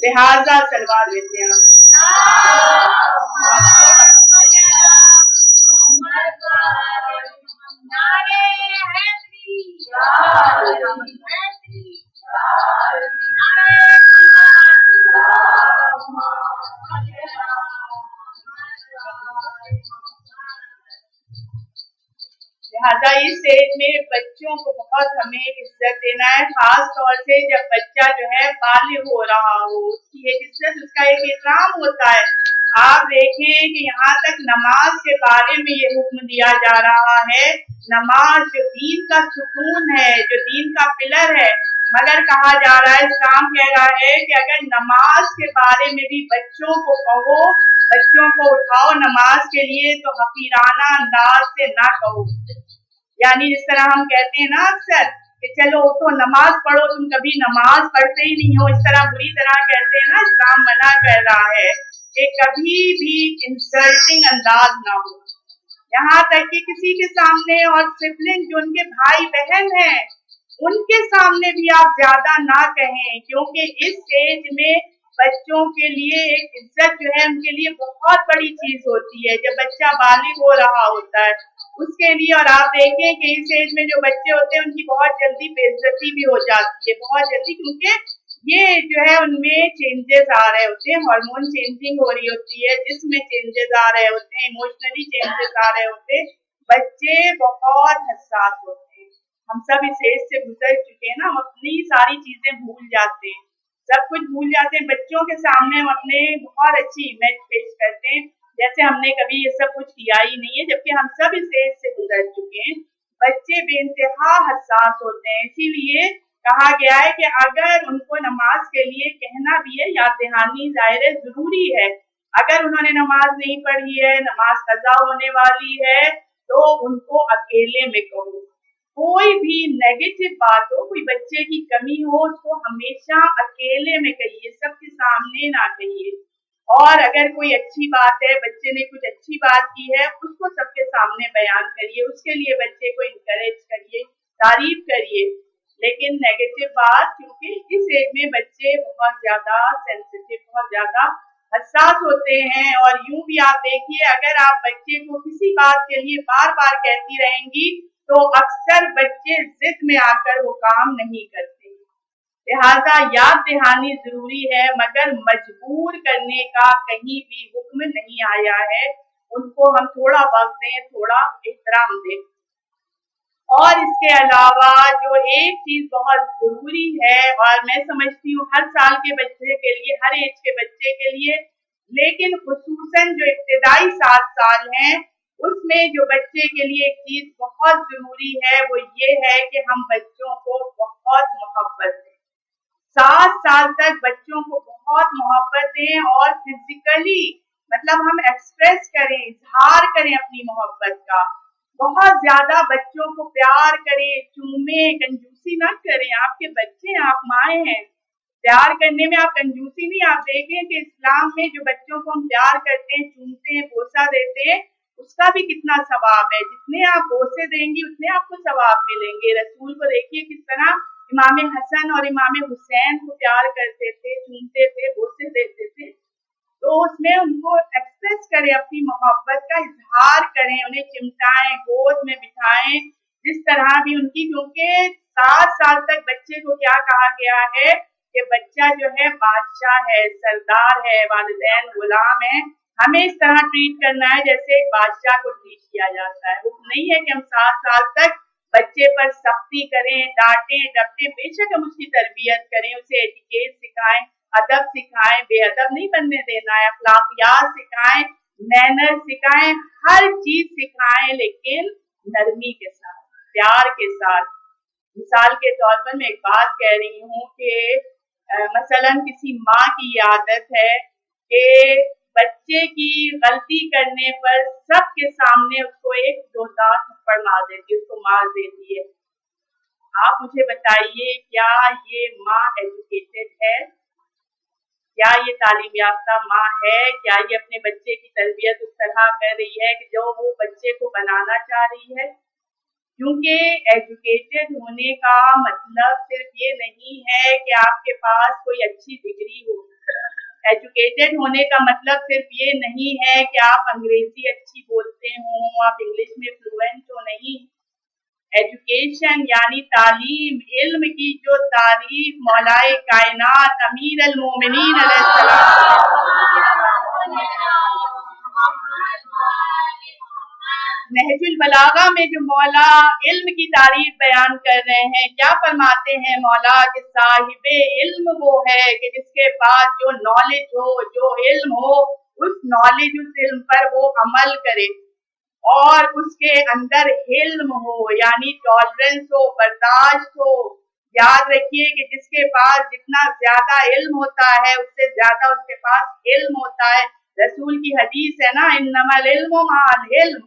लिहाजा सलवा लेते हैं। लिहाजा इस एज में बच्चों को बहुत हमें इज्जत देना है, खास तौर से जब बच्चा जो है बालिग हो रहा हो, उसकी एक इज्जत, उसका एक एहतराम होता है। आप देखें कि यहाँ तक नमाज के बारे में ये हुक्म दिया जा रहा है, नमाज जो दीन का सुकून है, जो दीन का पिलर है, मगर कहा जा रहा है, इस्लाम कह रहा है कि अगर नमाज के बारे में भी बच्चों को कहो बच्चों को उठाओ नमाज के लिए तो हकीराना अंदाज से ना कहो, यानी जिस तरह हम कहते हैं ना अक्सर कि चलो उठो नमाज पढ़ो, तुम कभी नमाज पढ़ते ही नहीं हो, इस तरह बुरी तरह कहते हैं ना। इस्लाम मना कर रहा है कि कभी भी इंसल्टिंग अंदाज ना हो, यहाँ तक कि किसी के सामने, और सिबलिंग जो उनके भाई बहन हैं उनके सामने भी आप ज्यादा ना कहें, क्योंकि इस एज में बच्चों के लिए एक इज्जत जो है उनके लिए बहुत बड़ी चीज होती है। जब बच्चा बालिग हो रहा होता है उसके लिए, और आप देखें कि इस एज में जो बच्चे होते हैं उनकी बहुत जल्दी बेइज्जती भी हो जाती है, बहुत जल्दी, क्योंकि ये जो है उनमें चेंजेस आ रहे होते हैं, हार्मोन चेंजिंग हो रही होती है, जिसमें चेंजेस आ रहे होते हैं, इमोशनली चेंजेस आ रहे होते हैं, बच्चे बहुत हसास होते हैं। हम सब इस एज से गुजर चुके हैं ना, हम अपनी सारी चीजें भूल जाते हैं, सब कुछ भूल जाते हैं। बच्चों के सामने हम अपने बहुत अच्छी इमेज पेश करते हैं जैसे हमने कभी ये सब कुछ किया ही नहीं है, जबकि हम सब इस एज से गुजर चुके हैं। बच्चे बेइंतहा हसास होते हैं, इसीलिए कहा गया है कि अगर उनको नमाज के लिए कहना भी है, याद दहानी जाहिर है जरूरी है, अगर उन्होंने नमाज नहीं पढ़ी है, नमाज कज़ा होने वाली है, तो उनको अकेले में कहो। कोई भी नेगेटिव बात हो, कोई बच्चे की कमी हो, उसको हमेशा अकेले में कहिए, सबके सामने ना कहिए। और अगर कोई अच्छी बात है, बच्चे ने कुछ अच्छी बात की है, उसको सबके सामने बयान करिए, उसके लिए बच्चे को इनकरेज करिए, तारीफ करिए। लेकिन नेगेटिव बात, क्योंकि इस एज में बच्चे बहुत ज्यादा सेंसिटिव, बहुत ज्यादा हसास होते हैं, और यूं भी आप देखिए अगर आप बच्चे को किसी बात के लिए बार बार कहती रहेंगी तो अक्सर बच्चे जिद में आकर वो काम नहीं करते। लिहाजा याद दहानी जरूरी है, मगर मजबूर करने का कहीं भी हुक्म नहीं आया है। उनको हम थोड़ा वक्त दें, थोड़ा एहतराम दें। और इसके अलावा जो एक चीज बहुत जरूरी है, और मैं समझती हूँ हर साल के बच्चे के लिए, हर एज के बच्चे के लिए, लेकिन खुसूसन जो इब्तिदाई 7 साल हैं उसमें जो बच्चे के लिए एक चीज बहुत जरूरी है वो ये है कि हम बच्चों को बहुत मोहब्बत दें। 7 साल तक बच्चों को बहुत मोहब्बत दें, और फिजिकली मतलब हम एक्सप्रेस करें, इजहार करें अपनी मोहब्बत का। बहुत ज्यादा बच्चों को प्यार करें, चूमे, कंजूसी ना करें। आपके बच्चे हैं, आप माए हैं, प्यार करने में आप कंजूसी नहीं। आप देखें कि इस्लाम में जो बच्चों को हम प्यार करते हैं, चूमते हैं, बोसा देते हैं, उसका भी कितना सवाब है। जितने आप बोसे देंगी उतने आपको सवाब मिलेंगे। रसूल को देखिए किस तरह इमाम हसन और इमाम हुसैन को प्यार करते थे, चूमते थे, बोसे देते थे। तो उसमें उनको एक्सप्रेस करें, अपनी मोहब्बत का इजहार करें, उन्हें चिमटाएं, गोद में बिठाएं, जिस तरह भी उनकी, क्योंकि 7 साल तक बच्चे को क्या कहा गया है कि बच्चा जो है बादशाह है, सरदार है, वालिदैन गुलाम है, हमें इस तरह ट्रीट करना है जैसे एक बादशाह को ट्रीट किया जाता है। वो नहीं है कि हम 7 साल तक बच्चे पर सख्ती करें, डांटें डपटें। बेशक हम उसकी तरबियत करें, उसे एटिकेट सिखाएं, अदब सिखाएं, बेअदब नहीं बनने देना है, अखलाकियात सिखाएं, मैनर सिखाएं, हर चीज सिखाएं, लेकिन नरमी के साथ, प्यार के साथ। मिसाल के तौर पर मैं एक बात कह रही हूँ कि मसलन किसी माँ की आदत है कि बच्चे की गलती करने पर सबके सामने उसको एक जोरदार थप्पड़ मार देती है, उसको मार देती है। आप मुझे बताइए, क्या ये माँ एजुकेटेड है? क्या ये तालीम याफ्ता माँ है? क्या ये अपने बच्चे की तरबियत उस तरह कर रही है कि जो वो बच्चे को बनाना चाह रही है? क्योंकि एजुकेटेड होने का मतलब सिर्फ ये नहीं है कि आपके पास कोई अच्छी डिग्री हो। एजुकेटेड होने का मतलब सिर्फ ये नहीं है कि आप अंग्रेजी अच्छी बोलते हो, आप इंग्लिश में फ्लुएंट हो, नहीं। एजुकेशन यानी तालीम, इल्म की जो तारीफ मौलाए कायनात अमीर अल मोमिनीन अलैहिस्सलाम नहजुल बलागा में जो मौला इल्म की तारीफ बयान कर रहे हैं, क्या फरमाते हैं मौला कि साहिबे इल्म वो है कि जिसके पास जो नॉलेज हो, जो इल्म हो, उस नॉलेज, उस इल्म पर वो अमल करे, और उसके अंदर हिल्म हो यानी टॉलरेंस हो, बर्दाश्त हो। याद रखिए कि जिसके पास जितना ज्यादा इल्म होता है उससे ज्यादा उसके पास हिल्म होता है, रसूल की हदीस है ना, इन्नमल इल्मु मअल इल्म,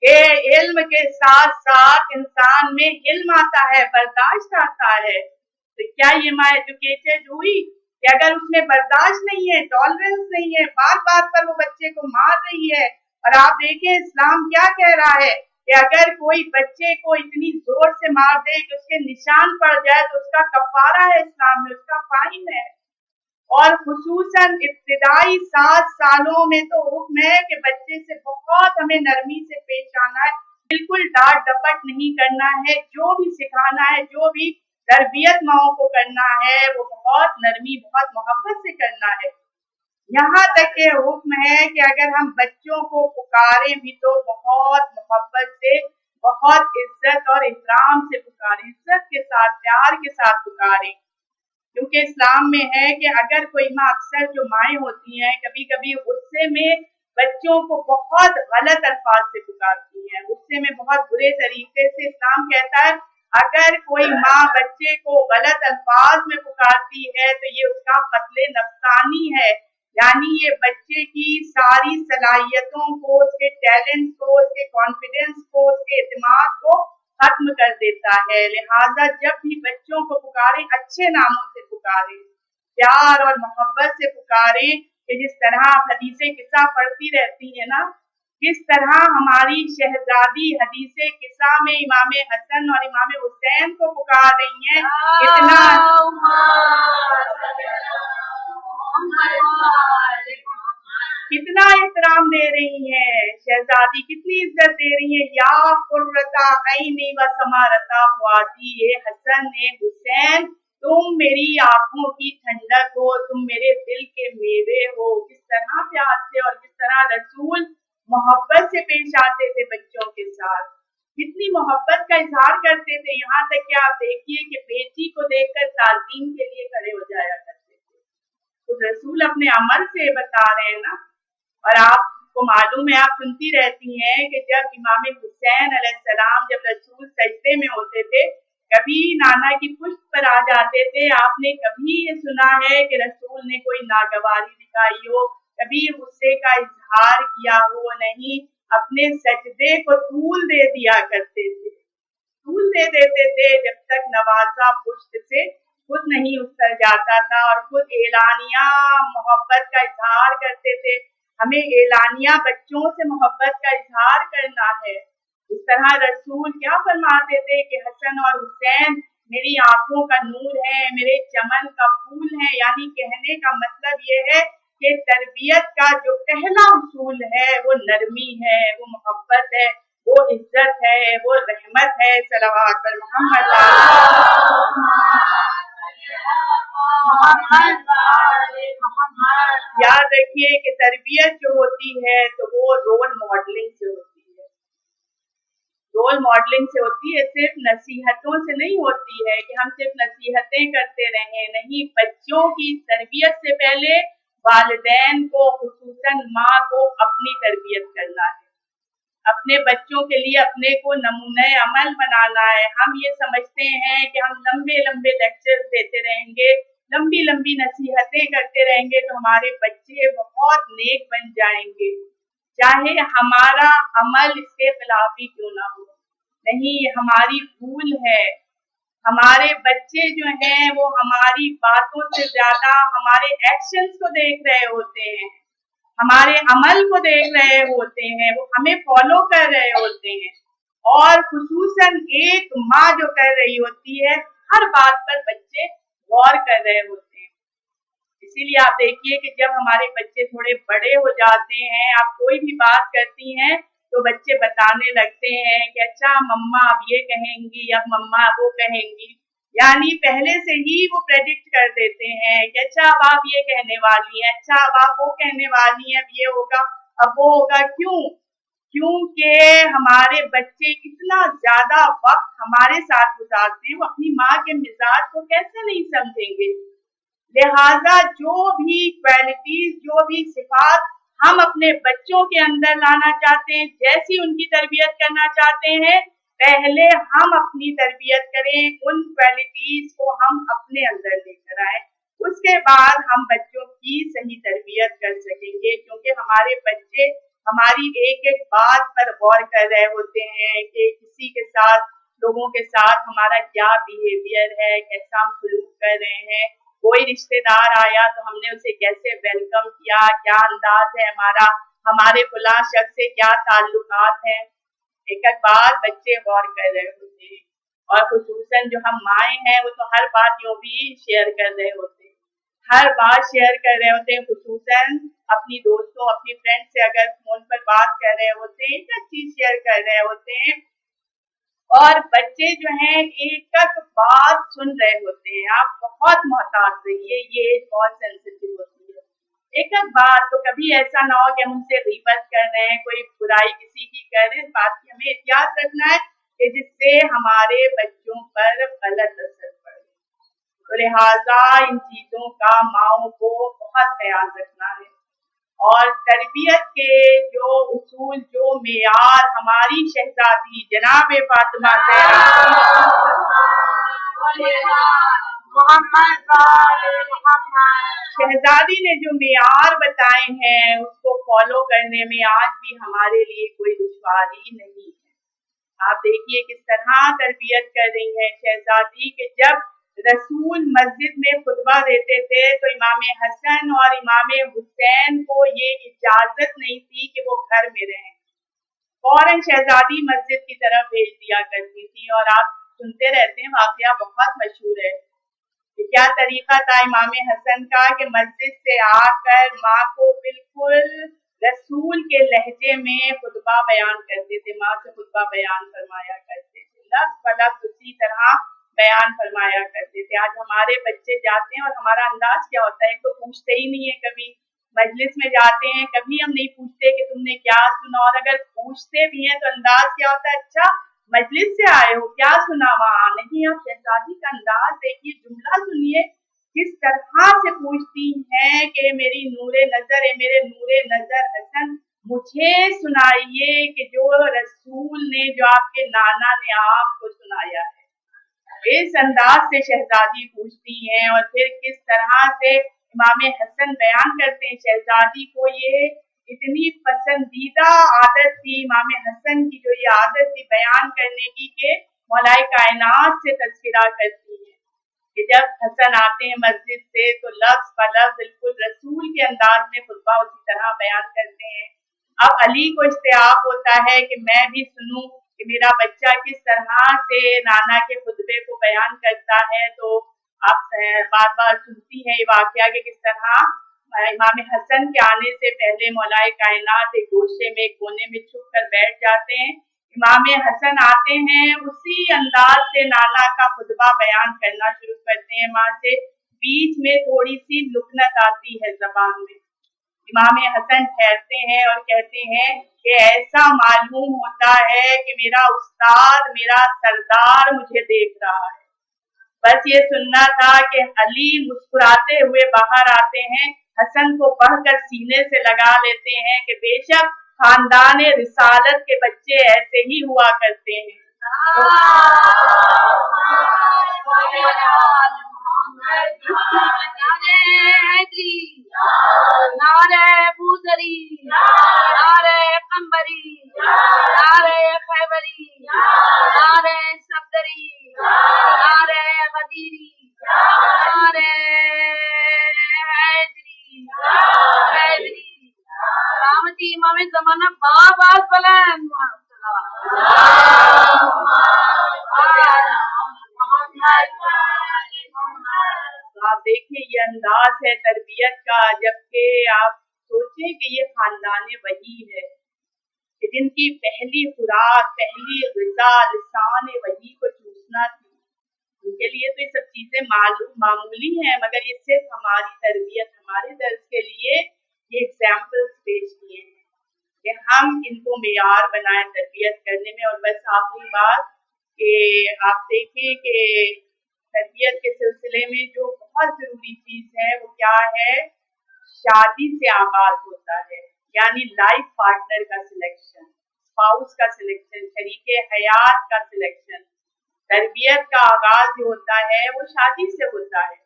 के इल्म के साथ साथ इंसान में इल्म आता है, बर्दाश्त आता है। तो क्या ये माँ एजुकेटेड हुई कि अगर उसमें बर्दाश्त नहीं है, टॉलरेंस नहीं है, बार बार पर वो बच्चे को मार रही है। और आप देखें इस्लाम क्या कह रहा है कि अगर कोई बच्चे को इतनी जोर से मार दे कि उसके निशान पड़ जाए तो उसका कफारा है इस्लाम में, उसका फाइन है। और खुसूसन इब्तिदाई 7 सालों में तो हुक्म है कि बच्चे से बहुत हमें नरमी से पेश आना है, बिल्कुल डांट डपट नहीं करना है। जो भी सिखाना है, जो भी तरबियत माओ को करना है, वो बहुत नरमी, बहुत मोहब्बत से करना है। यहाँ तक के हुक्म है कि अगर हम बच्चों को पुकारें भी तो बहुत मोहब्बत से, बहुत इज्जत और इकराम से पुकारें, इज्जत के साथ, प्यार के साथ पुकारें। क्योंकि इस्लाम में है कि अगर कोई माँ, अक्सर जो माएँ होती हैं, कभी कभी गुस्से में बच्चों को बहुत गलत अल्फाज से पुकारती हैं, गुस्से में बहुत बुरे तरीके से। इस्लाम कहता है अगर कोई माँ बच्चे को गलत अल्फाज में पुकारती है तो ये उसका कत्ले नफ्सानी है, यानी ये बच्चे की सारी सलाहियतों को, उसके टैलेंट को, उसके कॉन्फिडेंस को, उसके एतमाद को खत्म कर देता है। लिहाजा जब भी बच्चों को पुकारें, अच्छे नामों से पुकारें, प्यार और मोहब्बत से पुकारें। कि जिस तरह आप हदीसे किस्सा पढ़ती रहती है ना, किस तरह हमारी शहजादी हदीसे किस्सा में इमाम हसन और इमाम हुसैन को पुकार रही हैं, कितना एहतराम दे रही हैं, शहजादी कितनी इज्जत दे रही है। या कुर्रता ऐनी व समारता ख्वाती, ये हसन ए हुसैन, तुम मेरी आंखों की ठंडक हो, तुम मेरे दिल के मेवे हो। किस तरह प्यार से और किस तरह रसूल मोहब्बत से पेश आते थे बच्चों के साथ, कितनी मोहब्बत का इजहार करते थे। यहाँ तक कि आप देखिए कि बेटी को देखकर ताज़ीम के लिए खड़े हो जाया करते थे। तो रसूल अपने अमल से बता रहे हैं ना। और आपको मालूम है, आप सुनती रहती हैं कि जब इमाम हुसैन अलैहिस्सलाम, जब रसूल सजदे में होते थे, कभी नाना की पुश्त पर आ जाते थे। आपने कभी ये सुना है कि रसूल ने कोई नागवारी दिखाई हो, कभी गुस्से का इजहार किया हो? नहीं, अपने सजदे को तूल दे दिया करते थे, तूल दे देते थे जब तक नवाजा पुश्त से खुद नहीं उतर जाता था। और खुद एलानिया मोहब्बत का इजहार करते थे। हमें एलानिया बच्चों से मोहब्बत का इजहार करना है। इस तरह रसूल क्या फरमाते थे कि हसन और हुसैन मेरी आंखों का नूर है, मेरे चमन का फूल है। यानी कहने का मतलब ये है कि तरबियत का जो पहला उसूल है वो नरमी है, वो मोहब्बत है, वो इज्जत है, वो रहमत है। सलवात पर मोहम्मद। याद रखिए कि तरबियत जो होती है तो वो रोल मॉडलिंग से होती है, रोल मॉडलिंग से होती है, सिर्फ नसीहतों से नहीं होती है कि हम सिर्फ नसीहतें करते रहें। नहीं, बच्चों की तरबियत से पहले वालिदैन को, खुसूसन माँ को अपनी तरबियत करना है, अपने बच्चों के लिए अपने को नमूने अमल बनाना है। हम ये समझते हैं कि हम लंबे लंबे लेक्चर्स देते रहेंगे, लंबी लंबी नसीहतें करते रहेंगे तो हमारे बच्चे बहुत नेक बन जाएंगे, चाहे हमारा अमल इसके खिलाफ ही क्यों ना हो। नहीं, हमारी भूल है। हमारे बच्चे जो हैं वो हमारी बातों से ज्यादा हमारे एक्शंस को देख रहे होते हैं, हमारे अमल को देख रहे होते हैं, वो हमें फॉलो कर रहे होते हैं। और खुसूसन एक माँ जो कर रही होती है, हर बात पर बच्चे गौर कर रहे होते हैं। इसीलिए आप देखिए कि जब हमारे बच्चे थोड़े बड़े हो जाते हैं, आप कोई भी बात करती हैं तो बच्चे बताने लगते हैं कि अच्छा मम्मा अब ये कहेंगी, अब मम्मा वो कहेंगी। यानी पहले से ही वो प्रेडिक्ट कर देते हैं कि अच्छा अब आप ये कहने वाली हैं, अच्छा अब आप वो कहने वाली हैं, अब ये होगा, अब वो होगा। क्यों? क्योंकि हमारे बच्चे इतना ज्यादा वक्त हमारे साथ गुजारते हैं, वो अपनी माँ के मिजाज को कैसे नहीं समझेंगे। लिहाजा जो भी क्वालिटीज, जो भी सिफात हम अपने बच्चों के अंदर लाना चाहते हैं, जैसी उनकी तरबियत करना चाहते हैं, पहले हम अपनी तरबियत करें, उन क्वालिटीज को हम अपने अंदर लेकर आए, उसके बाद हम बच्चों की सही तरबियत कर सकेंगे, क्योंकि हमारे बच्चे हमारी एक एक बात पर गौर कर रहे होते हैं कि किसी के साथ, लोगों के साथ हमारा क्या बिहेवियर है, कैसा हम सलूक कर रहे हैं। कोई रिश्तेदार आया तो हमने उसे कैसे वेलकम किया, क्या अंदाज है हमारा, हमारे फलां शख्स से क्या ताल्लुकात हैं। एक एक बात बच्चे गौर कर रहे होते हैं, और खुसूसन जो हम माएँ हैं वो तो हर बात यूं भी शेयर कर रहे होते हैं, हर बात शेयर कर रहे होते हैं। खुसूसन अपनी दोस्तों, अपनी फ्रेंड से अगर फोन पर बात कर रहे होते हैं, एक चीज शेयर कर रहे होते हैं, और बच्चे जो हैं एक एक बात सुन रहे होते हैं। आप बहुत मोहतात रहिए, ये एज बहुत सेंसिटिव होती है। एक एक बात, तो कभी ऐसा ना हो कि हम उनसे गीबत कर रहे हैं, कोई बुराई किसी की कर रहे हैं। इस बात की हमें एहतियात रखना है कि जिससे हमारे बच्चों पर गलत असर पड़े। तो लिहाजा इन चीजों का माओ को बहुत ख्याल रखना है, और तरबियत के जो उसूल, जो मेयार हमारी शहजादी जनाब फातिमा शहजादी ने जो मेयार बताए हैं, उसको फॉलो करने में आज भी हमारे लिए कोई दुश्वारी नहीं है। आप देखिए किस तरह तरबियत कर रही है शहजादी के। जब रसूल मस्जिद में खुतबा देते थे तो इमाम हसन और इमाम हुसैन को ये इजाजत नहीं थी कि वो घर में रहें, फौरन शहजादी मस्जिद की तरफ भेज दिया करती थी। और आप सुनते रहते हैं, वाकया बहुत मशहूर है कि क्या तरीका था इमाम हसन का कि मस्जिद से आकर माँ को बिल्कुल रसूल के लहजे में खुतबा बयान करते थे, माँ से खुतबा बयान फरमाया करते थे, लफ्ज़ ब लफ्ज़ उसी तरह बयान फरमाया करते थे। आज हमारे बच्चे जाते हैं और हमारा अंदाज क्या होता है, तो पूछते ही नहीं है। कभी मजलिस में जाते हैं, कभी हम नहीं पूछते कि तुमने क्या सुना, और अगर पूछते भी हैं तो अंदाज क्या होता है, अच्छा मजलिस से आए हो, क्या सुना वहाँ। नहीं, आप शहजादी का अंदाज देखिए, जुमला सुनिए, किस तरह से पूछती हैं कि मेरी नूरे नजर है, मेरे नूरे नजर हसन, मुझे सुनाइए कि जो रसूल ने, जो आपके नाना ने आपको सुनाया है। इस अंदाज से शहजादी पूछती हैं, और फिर किस तरह से इमाम हसन बयान करते हैं। शहजादी को ये इतनी पसंदीदा आदत थी इमाम हसन की, जो ये आदत थी बयान करने की, कि मौलाए कायनात से तज़किरा करती है कि जब हसन आते हैं मस्जिद से तो लफ्ज़ ब लफ्ज़ बिल्कुल रसूल के अंदाज में खुतबा उसी तरह बयान करते हैं। अब अली को इश्तियाक होता है कि मैं भी सुनूं कि मेरा बच्चा किस तरह से नाना के खुतबे को बयान करता है। तो आप बार बार सुनती हैं ये वाकया कि किस तरह इमाम हसन के आने से पहले मौलाए कायनात एक गोशे में, एक कोने में छुप कर बैठ जाते हैं। इमाम हसन आते हैं, उसी अंदाज से नाना का खुतबा बयान करना शुरू करते हैं। माँ से बीच में थोड़ी सी लुकनत आती है जबान में। इमाम हसन ठहरते हैं और कहते हैं कि ऐसा मालूम होता है कि मेरा उस्ताद, मेरा सरदार मुझे देख रहा है। बस ये सुनना था कि अली मुस्कुराते हुए बाहर आते हैं, हसन को पढ़कर सीने से लगा लेते हैं कि बेशक खानदान रिसालत के बच्चे ऐसे ही हुआ करते हैं। नारे बूसरी, नारे कंबरी, नारे खैबरी, नारे सफदरी, नारे गदीरी, नारे हैदरी, हैदरी, रामती इमाम ज़माना बाबास बुलंद। आप देखिए ये अंदाज है तरबियत का, जबकि आप सोचें कि ये खानदान वही है कि जिनकी पहली खुराक, पहली ग़िज़ा लिसान वही को चूसना थी। उनके लिए तो ये सब चीजें मामूली हैं, मगर ये सिर्फ हमारी तरबियत, हमारे दर्स के लिए ये एग्जाम्पल्स पेश किए हैं कि हम इनको मेयार बनाए तरबियत करने में। और बस आखिरी बात कि आप देखें कि तरबियत के सिलसिले में जो बहुत जरूरी चीज है वो क्या है, शादी से आगाज होता है, यानी लाइफ पार्टनर का सिलेक्शन, स्पाउस का सिलेक्शन, शरीके हयात का सिलेक्शन। तरबियत का आगाज जो होता है वो शादी से होता है,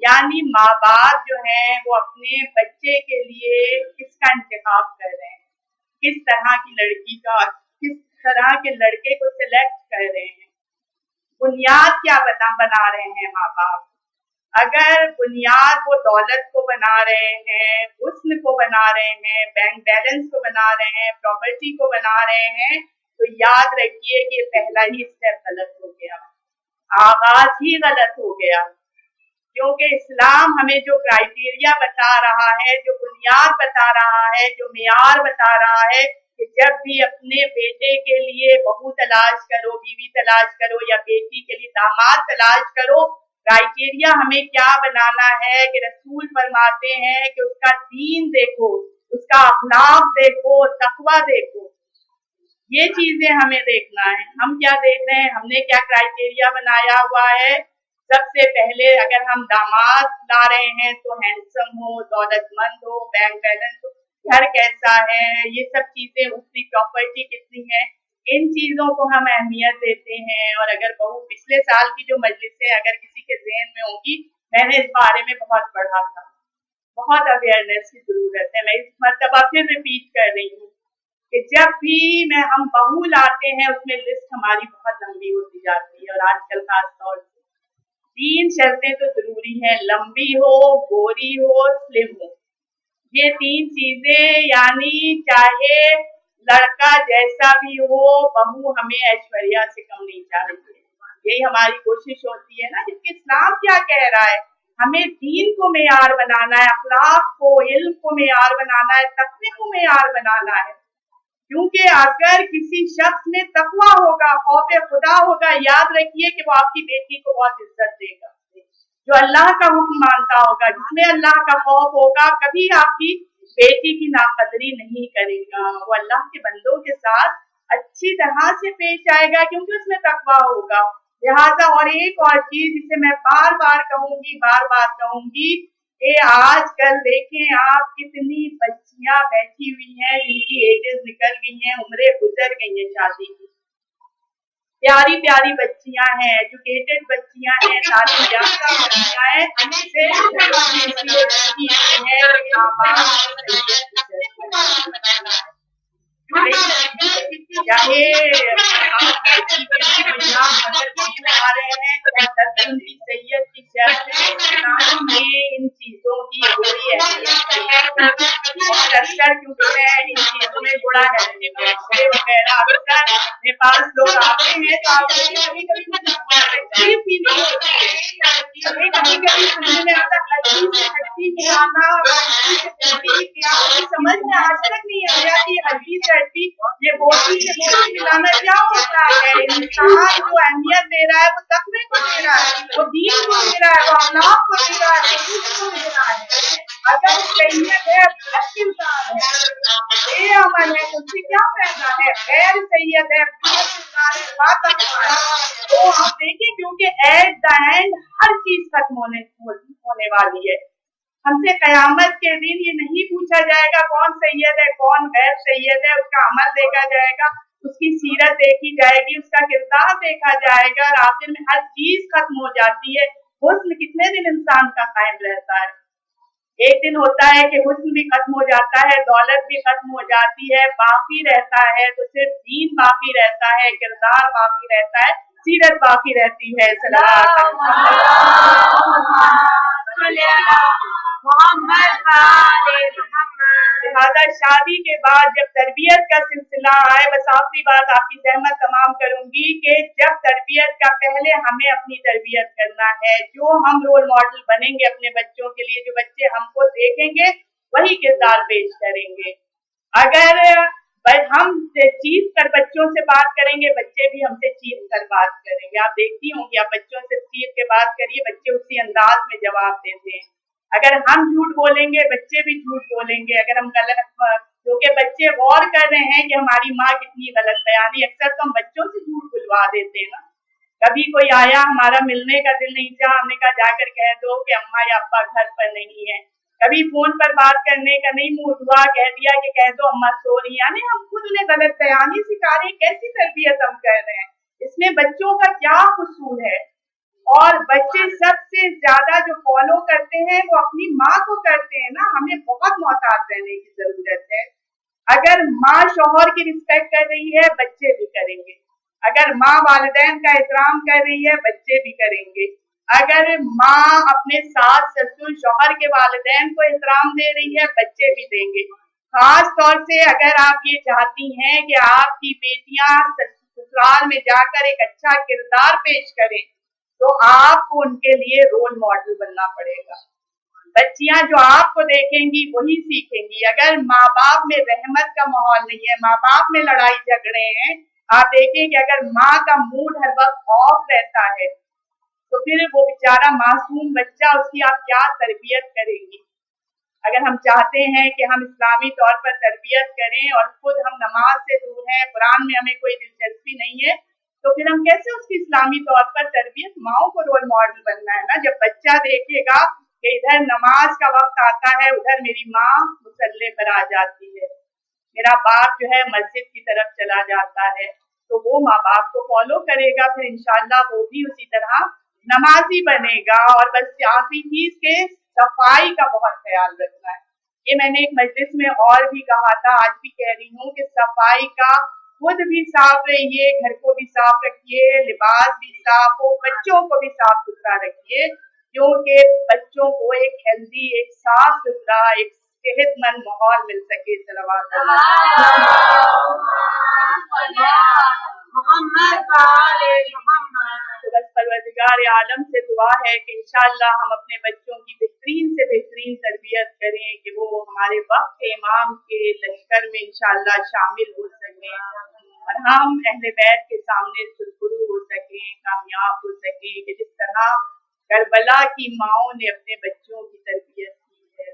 यानी माँ बाप जो हैं वो अपने बच्चे के लिए किसका इंतखाब कर रहे हैं, किस तरह की लड़की का, किस तरह के लड़के को सिलेक्ट कर रहे हैं, बुनियाद क्या बना रहे हैं माँ बाप। अगर बुनियाद वो दौलत को बना रहे हैं, हुस्न को बना रहे हैं, बैंक बैलेंस को बना रहे हैं, प्रॉपर्टी को बना रहे हैं, तो याद रखिए कि पहला ही स्टेप गलत हो गया, आगाज ही गलत हो गया। क्योंकि इस्लाम हमें जो क्राइटेरिया बता रहा है, जो बुनियाद बता रहा है, जो मेयार बता रहा है कि जब भी अपने बेटे के लिए बहू तलाश करो, बीवी तलाश करो, या बेटी के लिए दामाद तलाश करो, क्राइटेरिया हमें क्या बनाना है कि रसूल फरमाते हैं कि उसका दीन देखो, उसका अखलाक देखो, तकवा देखो। ये चीजें हमें देखना है। हम क्या देख रहे हैं, हमने क्या क्राइटेरिया बनाया हुआ है। सबसे पहले अगर हम दामाद ला रहे हैं तो हैंडसम हो, दौलतमंद हो, बैंक बैलेंस हो, घर कैसा है, ये सब चीजें, उसकी प्रॉपर्टी कितनी है, इन चीजों को हम अहमियत देते हैं। और अगर बहू, पिछले साल की जो मजलिसें अगर किसी के ज़हन में होगी, मैंने इस बारे में बहुत पढ़ा था, बहुत अवेयरनेस की जरूरत है। मैं इस मर्तबा फिर रिपीट कर रही हूँ कि जब भी हम बहू लाते हैं उसमें लिस्ट हमारी बहुत लंबी होती जाती है। और आजकल खास तौर से 3 शर्तें तो जरूरी हैं, लंबी हो, गोरी हो, स्लिम हो। ये 3 चीजें, यानी चाहे लड़का जैसा भी हो, बहू हमें ऐश्वर्या से कम नहीं चाहिए। यही हमारी कोशिश होती है ना, जबकि इस्लाम क्या कह रहा है, हमें दीन को मेयार बनाना है, अखलाक को, इल्म को मेयार बनाना है, तकवे को मेयार बनाना है। क्योंकि अगर किसी शख्स में तकवा होगा, खौफ खुदा होगा, याद रखिए कि वो आपकी बेटी को बहुत इज्जत देगा। जो अल्लाह का हुक्म मानता होगा, जिसमें अल्लाह का खौफ होगा, कभी आपकी बेटी की नाकदरी नहीं करेगा। वो अल्लाह के बंदों के साथ अच्छी तरह से पेश आएगा क्योंकि उसमें तकवा होगा। लिहाजा और एक और चीज जिसे मैं बार बार कहूंगी कि आजकल देखें आप, कितनी बच्चियां बैठी हुई हैं जिनकी एजेस निकल गई हैं, उम्रें गुजर गई हैं शादी की। प्यारी प्यारी बच्चियां हैं, एजुकेटेड बच्चियां हैं, तालीम याफ्ता बच्चियां हैं, चाहे आ रहे हैं उनकी सैयद की शर्त में इन चीजों की बड़ी अहमियत, क्योंकि मैं इन चीजों में जुड़ा है वगैरह। अक्सर मेरे पास लोग आते हैं तो कभी कभी सुनने में आता हड्डी में आना, समझ में आज तक नहीं आया कि हड्डी से हड्डी, ये बोटी से बोटी मिलाना क्या होता है। इंसान को अहमियत दे रहा है, वो तकवे को दे रहा है, वो दीन को दे रहा है, वो अखलाक को दे रहा है, वो दे रहा है। अगर सैयद है, ये अमल है, उससे क्या फायदा है। गैर सैयद है, तो आप देखिए, क्योंकि एट द एंड हर चीज खत्म होने वाली है। हमसे कयामत के दिन ये नहीं पूछा जाएगा कौन सैयद है, कौन गैर सैयद है। उसका अमल देखा जाएगा, उसकी सीरत देखी जाएगी, उसका किरदार देखा जाएगा। और आखिर में हर चीज खत्म हो जाती है। हुस्न कितने दिन इंसान का कायम रहता है। एक दिन होता है कि हुस्न भी खत्म हो जाता है, दौलत भी खत्म हो जाती है, बाकी रहता है तो सिर्फ दीन बाकी रहता है, किरदार बाकी रहता है, सीरत बाकी रहती है। लिहाजा शादी के बाद जब तरबियत का सिलसिला आए, बस आखिरी बात आपकी सहमत तमाम करूंगी कि जब तरबियत का, पहले हमें अपनी तरबियत करना है। जो हम रोल मॉडल बनेंगे अपने बच्चों के लिए, जो बच्चे हमको देखेंगे वही किरदार पेश करेंगे। अगर हम चीख कर बच्चों से बात करेंगे, बच्चे भी हमसे चीख कर बात करेंगे। आप देखती होंगी, आप बच्चों से चीख के बात करिए, बच्चे उसी अंदाज में जवाब देते हैं। अगर हम झूठ बोलेंगे, बच्चे भी झूठ बोलेंगे। अगर हम गलत, क्योंकि बच्चे गौर कर रहे हैं कि हमारी माँ कितनी गलत बयानी, अक्सर तो हम बच्चों से झूठ बुलवा देते हैं ना। कभी कोई आया, हमारा मिलने का दिल नहीं चाहा, हमने कहा जाकर कह दो कि अम्मा या अब्बा घर पर नहीं है। कभी फोन पर बात करने का नहीं मूड हुआ, कह दिया कि कह दो अम्मा सो रही। यानी हम खुद उन्हें गलत बयानी सिखा रहे हैं। कैसी तरबियत हम कर रहे हैं, इसमें बच्चों का क्या कसूर है। اور بچے سب سے زیادہ جو فالو کرتے ہیں وہ اپنی ماں کو کرتے ہیں نا. ہمیں بہت محتاط رہنے کی ضرورت ہے. اگر ماں شوہر کی رسپیکٹ کر رہی ہے بچے بھی کریں گے. اگر ماں والدین کا احترام کر رہی ہے بچے بھی کریں گے. اگر ماں اپنے ساس سسر شوہر کے والدین کو احترام دے رہی ہے بچے بھی دیں گے. خاص طور سے اگر آپ یہ چاہتی ہیں کہ آپ کی بیٹیاں سسرال میں جا کر ایک اچھا کردار پیش کریں تو آپ کو ان کے لیے رول ماڈل بننا پڑے گا. بچیاں جو آپ کو دیکھیں گی وہی سیکھیں گی. اگر ماں باپ میں رحمت کا ماحول نہیں ہے, ماں باپ میں لڑائی جھگڑے ہیں, آپ دیکھیں کہ اگر ماں کا موڈ ہر وقت آف رہتا ہے تو پھر وہ بیچارہ معصوم بچہ اس کی آپ کیا تربیت کریں گی. اگر ہم چاہتے ہیں کہ ہم اسلامی طور پر تربیت کریں اور خود ہم نماز سے دور ہیں, قرآن میں ہمیں کوئی دلچسپی نہیں ہے, تو پھر ہم کیسے اس کی اسلامی طور پر تربیت. ماؤں کو رول ماڈل بننا ہے نا. جب بچہ دیکھے گا کہ ادھر نماز کا وقت آتا ہے ادھر میری ماں مصلی پر آ جاتی ہے, میرا باپ جو ہے مسجد کی طرف چلا جاتا ہے, تو وہ ماں باپ کو فالو کرے گا, پھر انشاءاللہ وہ بھی اسی طرح نمازی بنے گا. اور بس آخری چیز کے صفائی کا بہت خیال رکھنا ہے. یہ میں نے ایک مجلس میں اور بھی کہا تھا, آج بھی کہہ رہی ہوں کہ صفائی کا خود بھی صاف رہیے, گھر کو بھی صاف رکھیے, لباس بھی صاف ہو, بچوں کو بھی صاف ستھرا رکھیے, کیونکہ بچوں کو ایک ہیلدی, ایک صاف ستھرا, ایک صحت مند ماحول مل سکے. صلوات تو بس پروردگار عالم سے دعا ہے کہ انشاءاللہ ہم اپنے بچوں کی بہترین سے بہترین تربیت کریں کہ وہ ہمارے وقت کے امام کے لشکر میں انشاءاللہ شامل ہو سکیں اور ہم اہل بیت کے سامنے سرخرو ہو سکیں, کامیاب ہو سکیں, کہ جس طرح کربلا کی ماؤں نے اپنے بچوں کی تربیت کی ہے.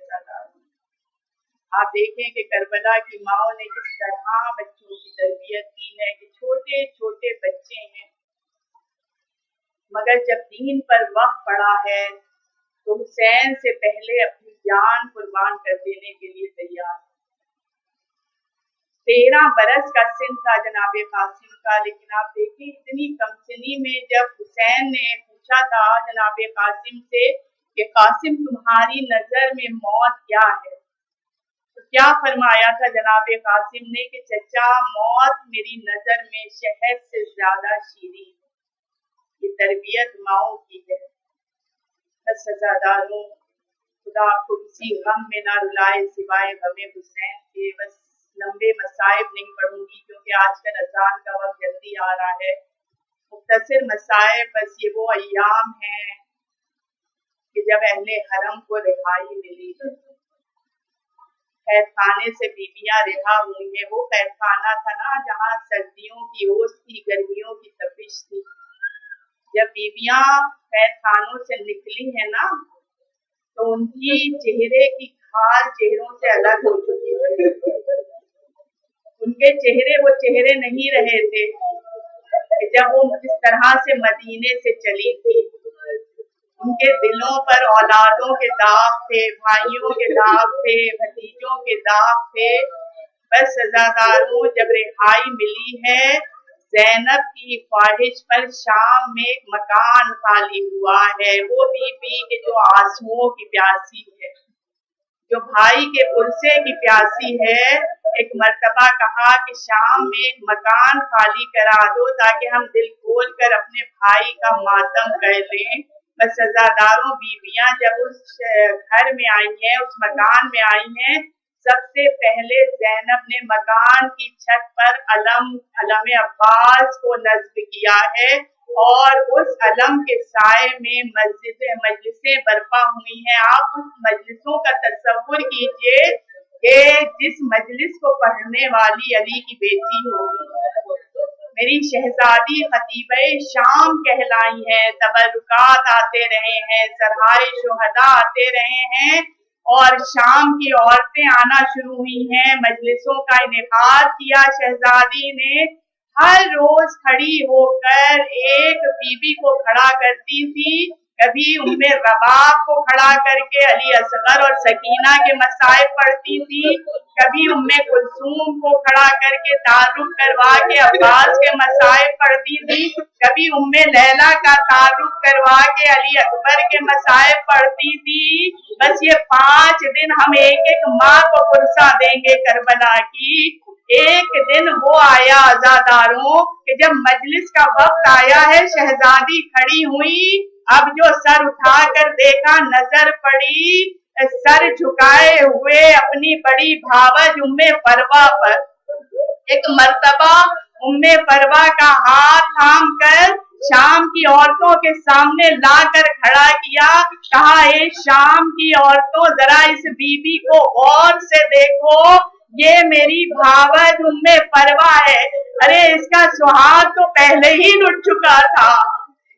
آپ دیکھیں کہ کربلا کی ماؤں نے کس طرح بچوں کی تربیت کی ہے, کہ چھوٹے چھوٹے بچے ہیں مگر جب دین پر وقت پڑا ہے تو حسین سے پہلے اپنی جان قربان کر دینے کے لیے تیار. 13 برس کا سن تھا جناب قاسم کا, لیکن آپ دیکھیں اتنی کم سنی میں جب حسین نے پوچھا تھا جناب قاسم سے کہ قاسم تمہاری نظر میں موت کیا ہے, تو کیا فرمایا تھا جناب قاسم نے کہ چچا موت میری نظر میں شہد سے زیادہ شیریں. یہ تربیت ماؤں کی ہے. بس سزاداروں, خدا آپ کو کسی غم میں نہ رلائے سوائے غم حسین کے. بس لمبے مصائب نہیں پڑھوں گی کیونکہ آج کل اذان کا وقت جلدی آ رہا ہے. مختصر مصائب, بس یہ وہ ایام ہیں کہ جب اہل حرم کو رہائی ملی, قید خانے سے بیویاں رہا ہوئی ہیں. وہ قید خانہ تھا نا جہاں سردیوں کی اوس تھی, گرمیوں کی تپش تھی. جب بیویاں قید خانوں سے نکلی ہیں نا تو ان کی چہرے کی کھال چہروں سے الگ ہو چکی ہے. ان کے چہرے وہ چہرے نہیں رہے تھے کہ جب وہ جس طرح سے مدینے سے چلی تھی. ان کے دلوں پر اولادوں کے داغ تھے, بھائیوں کے داغ تھے, بھتیجوں کے داغ تھے. بس سزاداروں, جب رہائی ملی ہے زینب کی خواہش پر شام میں ایک مکان خالی ہوا ہے. وہ بی بی کہ جو آنسوؤں کی پیاسی ہے, جو بھائی کے پرسے کی پیاسی ہے, ایک مرتبہ کہا کہ شام میں ایک مکان خالی کرا دو تاکہ ہم دل کھول کر اپنے بھائی کا ماتم کر لیں. بس سزاداروں, بیویاں جب اس گھر میں آئی ہیں, اس مکان میں آئی ہیں, سب سے پہلے زینب نے مکان کی چھت پر علم عباس کو نصب کیا ہے اور اس علم کے سائے میں مجلسیں برپا ہوئی ہیں. آپ اس مجلسوں کا تصور کیجئے کہ جس مجلس کو پڑھنے والی علی کی بیٹی ہوگی. میری شہزادی خطیبہ شام کہلائی ہیں, تبرکات آتے رہے ہیں, سرحائے شہداء آتے رہے ہیں, اور شام کی عورتیں آنا شروع ہوئی ہیں. مجلسوں کا انعقاد کیا شہزادی نے. ہر روز کھڑی ہو کر ایک بیوی کو کھڑا کرتی تھی, کبھی ام رباب کو کھڑا کر کے علی اصغر اور سکینہ کے مصائب پڑھتی تھی, कभी उम्मे कुलसूम को खड़ा करके तारुफ करवा के अब्बास के मसाइब पढ़ती थी, कभी उम्मे लैला का तारुफ करवा के अली अकबर के मसाइब पढ़ती थी। बस ये 5 दिन हम एक एक माँ को कुर्सा देंगे करबला की। एक दिन वो आया आजादारों कि जब मजलिस का वक्त आया है, शहजादी खड़ी हुई, अब जो सर उठाकर देखा नजर पड़ी सर झुकाए हुए अपनी बड़ी भावज उम्मे परवा पर। एक मर्तबा उम्मे परवा का हाथ थाम कर शाम की औरतों के सामने लाकर खड़ा किया, कहा ए शाम की औरतों जरा इस बीबी को गौर से देखो, ये मेरी भावज उम्मे परवा है। अरे इसका सुहाग तो पहले ही लुट चुका था,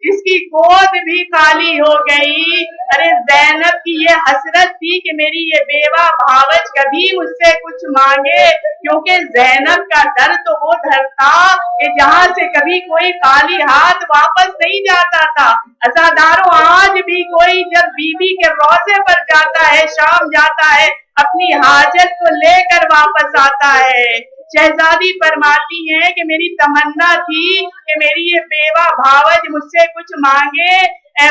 इसकी गोद भी खाली हो गई। अरे ज़ैनब की ये हसरत थी कि मेरी ये बेवा भावज कभी मुझसे कुछ मांगे, क्योंकि ज़ैनब का डर तो वो डर था कि जहां से कभी कोई खाली हाथ वापस नहीं जाता था। अज़ादारों, आज भी कोई जब बीबी के रोज़े पर जाता है, शाम जाता है, अपनी हाजत को लेकर वापस आता है। शहजादी फरमाती हैं कि मेरी तमन्ना थी कि मेरी ये बेवा भावज मुझसे कुछ मांगे,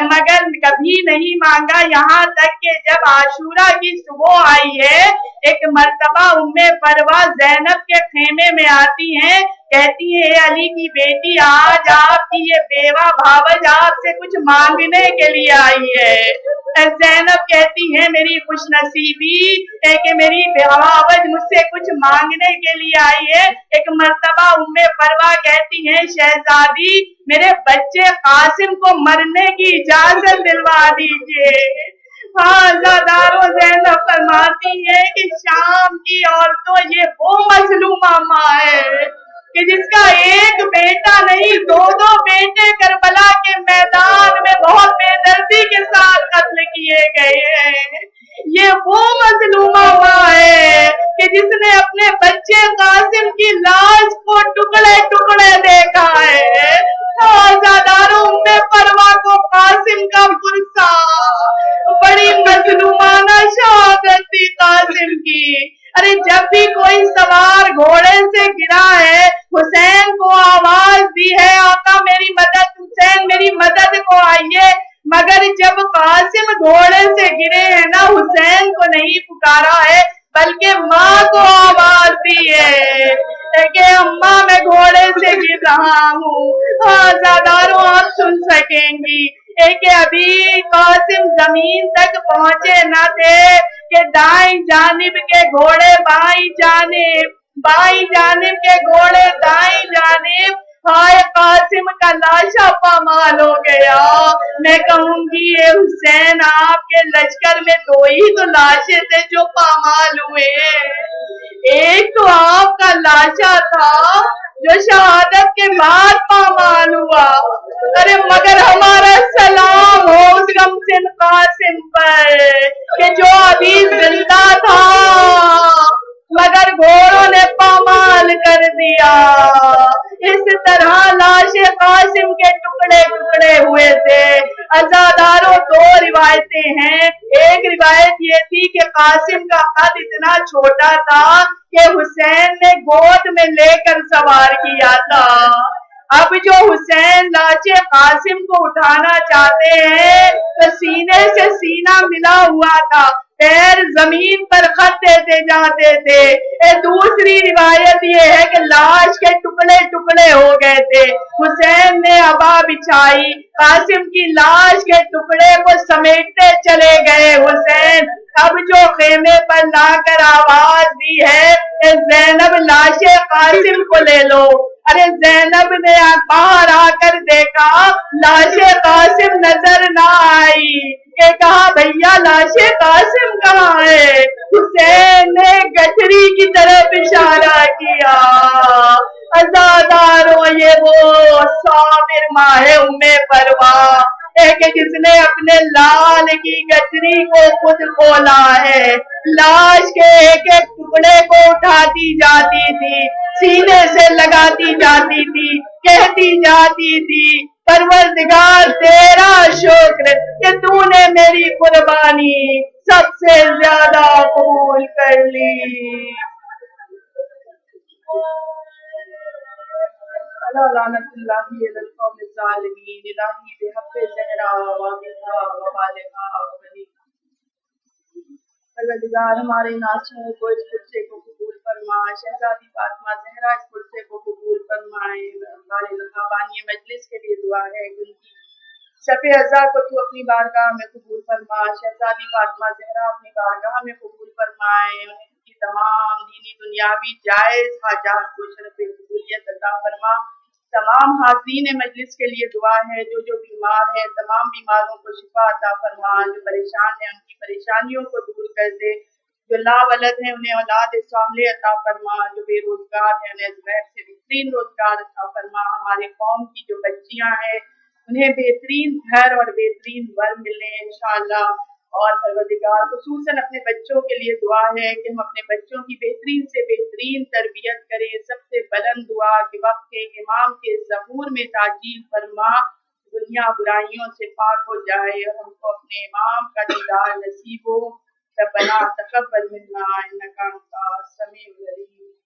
मगर कभी नहीं मांगा। यहाँ तक कि जब आशूरा की सुबह आई है, एक मर्तबा उम्मे परवा ज़ैनब के खेमे में आती हैं, कहती है अली की बेटी, आज आपकी ये बेवा भावज आपसे कुछ मांगने के लिए आई है। ज़ैनब कहती है मेरी खुशनसीबी है कि मेरी भावज मुझसे कुछ मांगने के लिए आई है। एक मर्तबा उम्मे परवा कहती है शहजादी, मेरे बच्चे कासिम को मरने की इजाजत दिलवा दीजिए। हाँ ज़ादारों, ज़ैनब फरमाती है कि शाम की औरतों ये वो मजलूमा माँ है कि जिसका एक बेटा नहीं 2-2 बेटे करबला के मैदान में बहुत बेदर्दी के साथ कत्ल किए गए हैं। ये वो मजलूमा माँ है कि जिसने अपने बच्चे कासिम की लाश को टुकड़े टुकड़े देखा है। आज़ादारों, उम्मे परवा को कासिम का पुरसा, बड़ी मजलूमाना शहादत थी कासिम की। अरे जब भी कोई सवार घोड़े से गिरा है, हुसैन को आवाज दी है, आका मेरी मदद, हुसैन मेरी मदद को आइए, मगर जब कासिम घोड़े से गिरे हैं ना, हुसैन को नहीं पुकारा है, बल्कि माँ को आवाज दी है कि अम्मा मैं घोड़े से गिर रहा हूँ। आज़ादारों, आप सुन सकेंगी कि अभी कासिम जमीन तक पहुंचे न थे कि दाईं जानिब के घोड़े बाईं जानिब के घोड़े दाईं जानिब, हाय कासिम का लाशा पामाल हो गया। मैं कहूंगी ये हुसैन, आपके लश्कर में 2 ही तो लाशें थे जो पामाल हुए, एक तो आपका लाशा था जो शहादत के बाद पामाल हुआ। अरे मगर हमारा सलाम हो उस गमसिन कासिम पर कि जो अभी जिंदा था मगर घोड़ों ने पामाल कर दिया। इस तरह लाशे कासिम के टुकड़े टुकड़े हुए थे। अज़ादारों, 2 रिवायतें हैं। एक रिवायत ये थी कि कासिम का कद इतना छोटा था कि हुसैन ने गोद में लेकर सवार किया था। अब जो हुसैन लाशे कासिम को उठाना चाहते हैं तो सीने से सीना मिला हुआ था, पैर जमीन पर खत देते जाते थे। दूसरी रिवायत ये है कि लाश के टुकड़े टुकड़े हो गए थे। हुसैन ने अबा बिछाई, कासिम की लाश के टुकड़े को समेटते चले गए। हुसैन अब जो खेमे पर लाकर आवाज दी है, ज़ैनब लाशे कासिम को ले लो। अरे ज़ैनब ने बाहर आकर देखा, लाशे कासिम नजर ना आई। के कहा भैया लाशे कासिम कहाँ है? हुसैन ने गठरी की तरफ इशारा किया। अज़ादारों, ये वो साबिर माँ है उम्मे परवा कि जिसने अपने लाल की गठरी को खुद खोला है। लाश के एक एक टुकड़े को उठाती जाती थी, सीने से लगाती जाती थी, कहती जाती थी परवरदिगार तेरा शुक्र कि तूने मेरी कुर्बानी सबसे ज्यादा कबूल कर ली। هذا لعنة الله على القوم الظالمين الہی بحق زہرا وابقہ وبالغہ وبنی پروردگار ہمارے ناصحوں کو اس قرصے کو قبول فرما، شہزادی فاطمہ زہرا اس قرصے کو قبول فرمائے۔ ہمارے رحمانی مجلس کے لیے دعا ہے کہ ان کی شفع ازا کو تو اپنی بارگاہ میں قبول فرما، شہزادی فاطمہ زہرا اپنی بارگاہ میں قبول فرمائے، ان کی تمام دینی دنیاوی جائز حاجات کو شرف قبولیت عطا فرما۔ تمام حاضرین مجلس کے لیے دعا ہے، جو بیمار ہیں تمام بیماروں کو شفا عطا فرما، جو پریشان ہیں ان کی پریشانیوں کو دور کر دے، جو لا ولد ہیں انہیں اولاد صالح عطا فرما، جو بے روزگار ہیں انہیں غیر سے بہترین روزگار عطا فرما۔ ہمارے قوم کی جو بچیاں ہیں انہیں بہترین گھر اور بہترین ور ملے انشاءاللہ۔ اور پروردگار خصوصاً اپنے بچوں کے لیے دعا ہے کہ ہم اپنے بچوں کی بہترین سے بہترین تربیت کریں۔ سب سے بلند دعا کہ وقت کے امام کے ظہور میں تعجیل فرما، دنیا برائیوں سے پاک ہو جائے اور ہم کو اپنے امام کا دیدار نصیب ہو۔ ربنا تقبل منا انک انت السمیع العلیم۔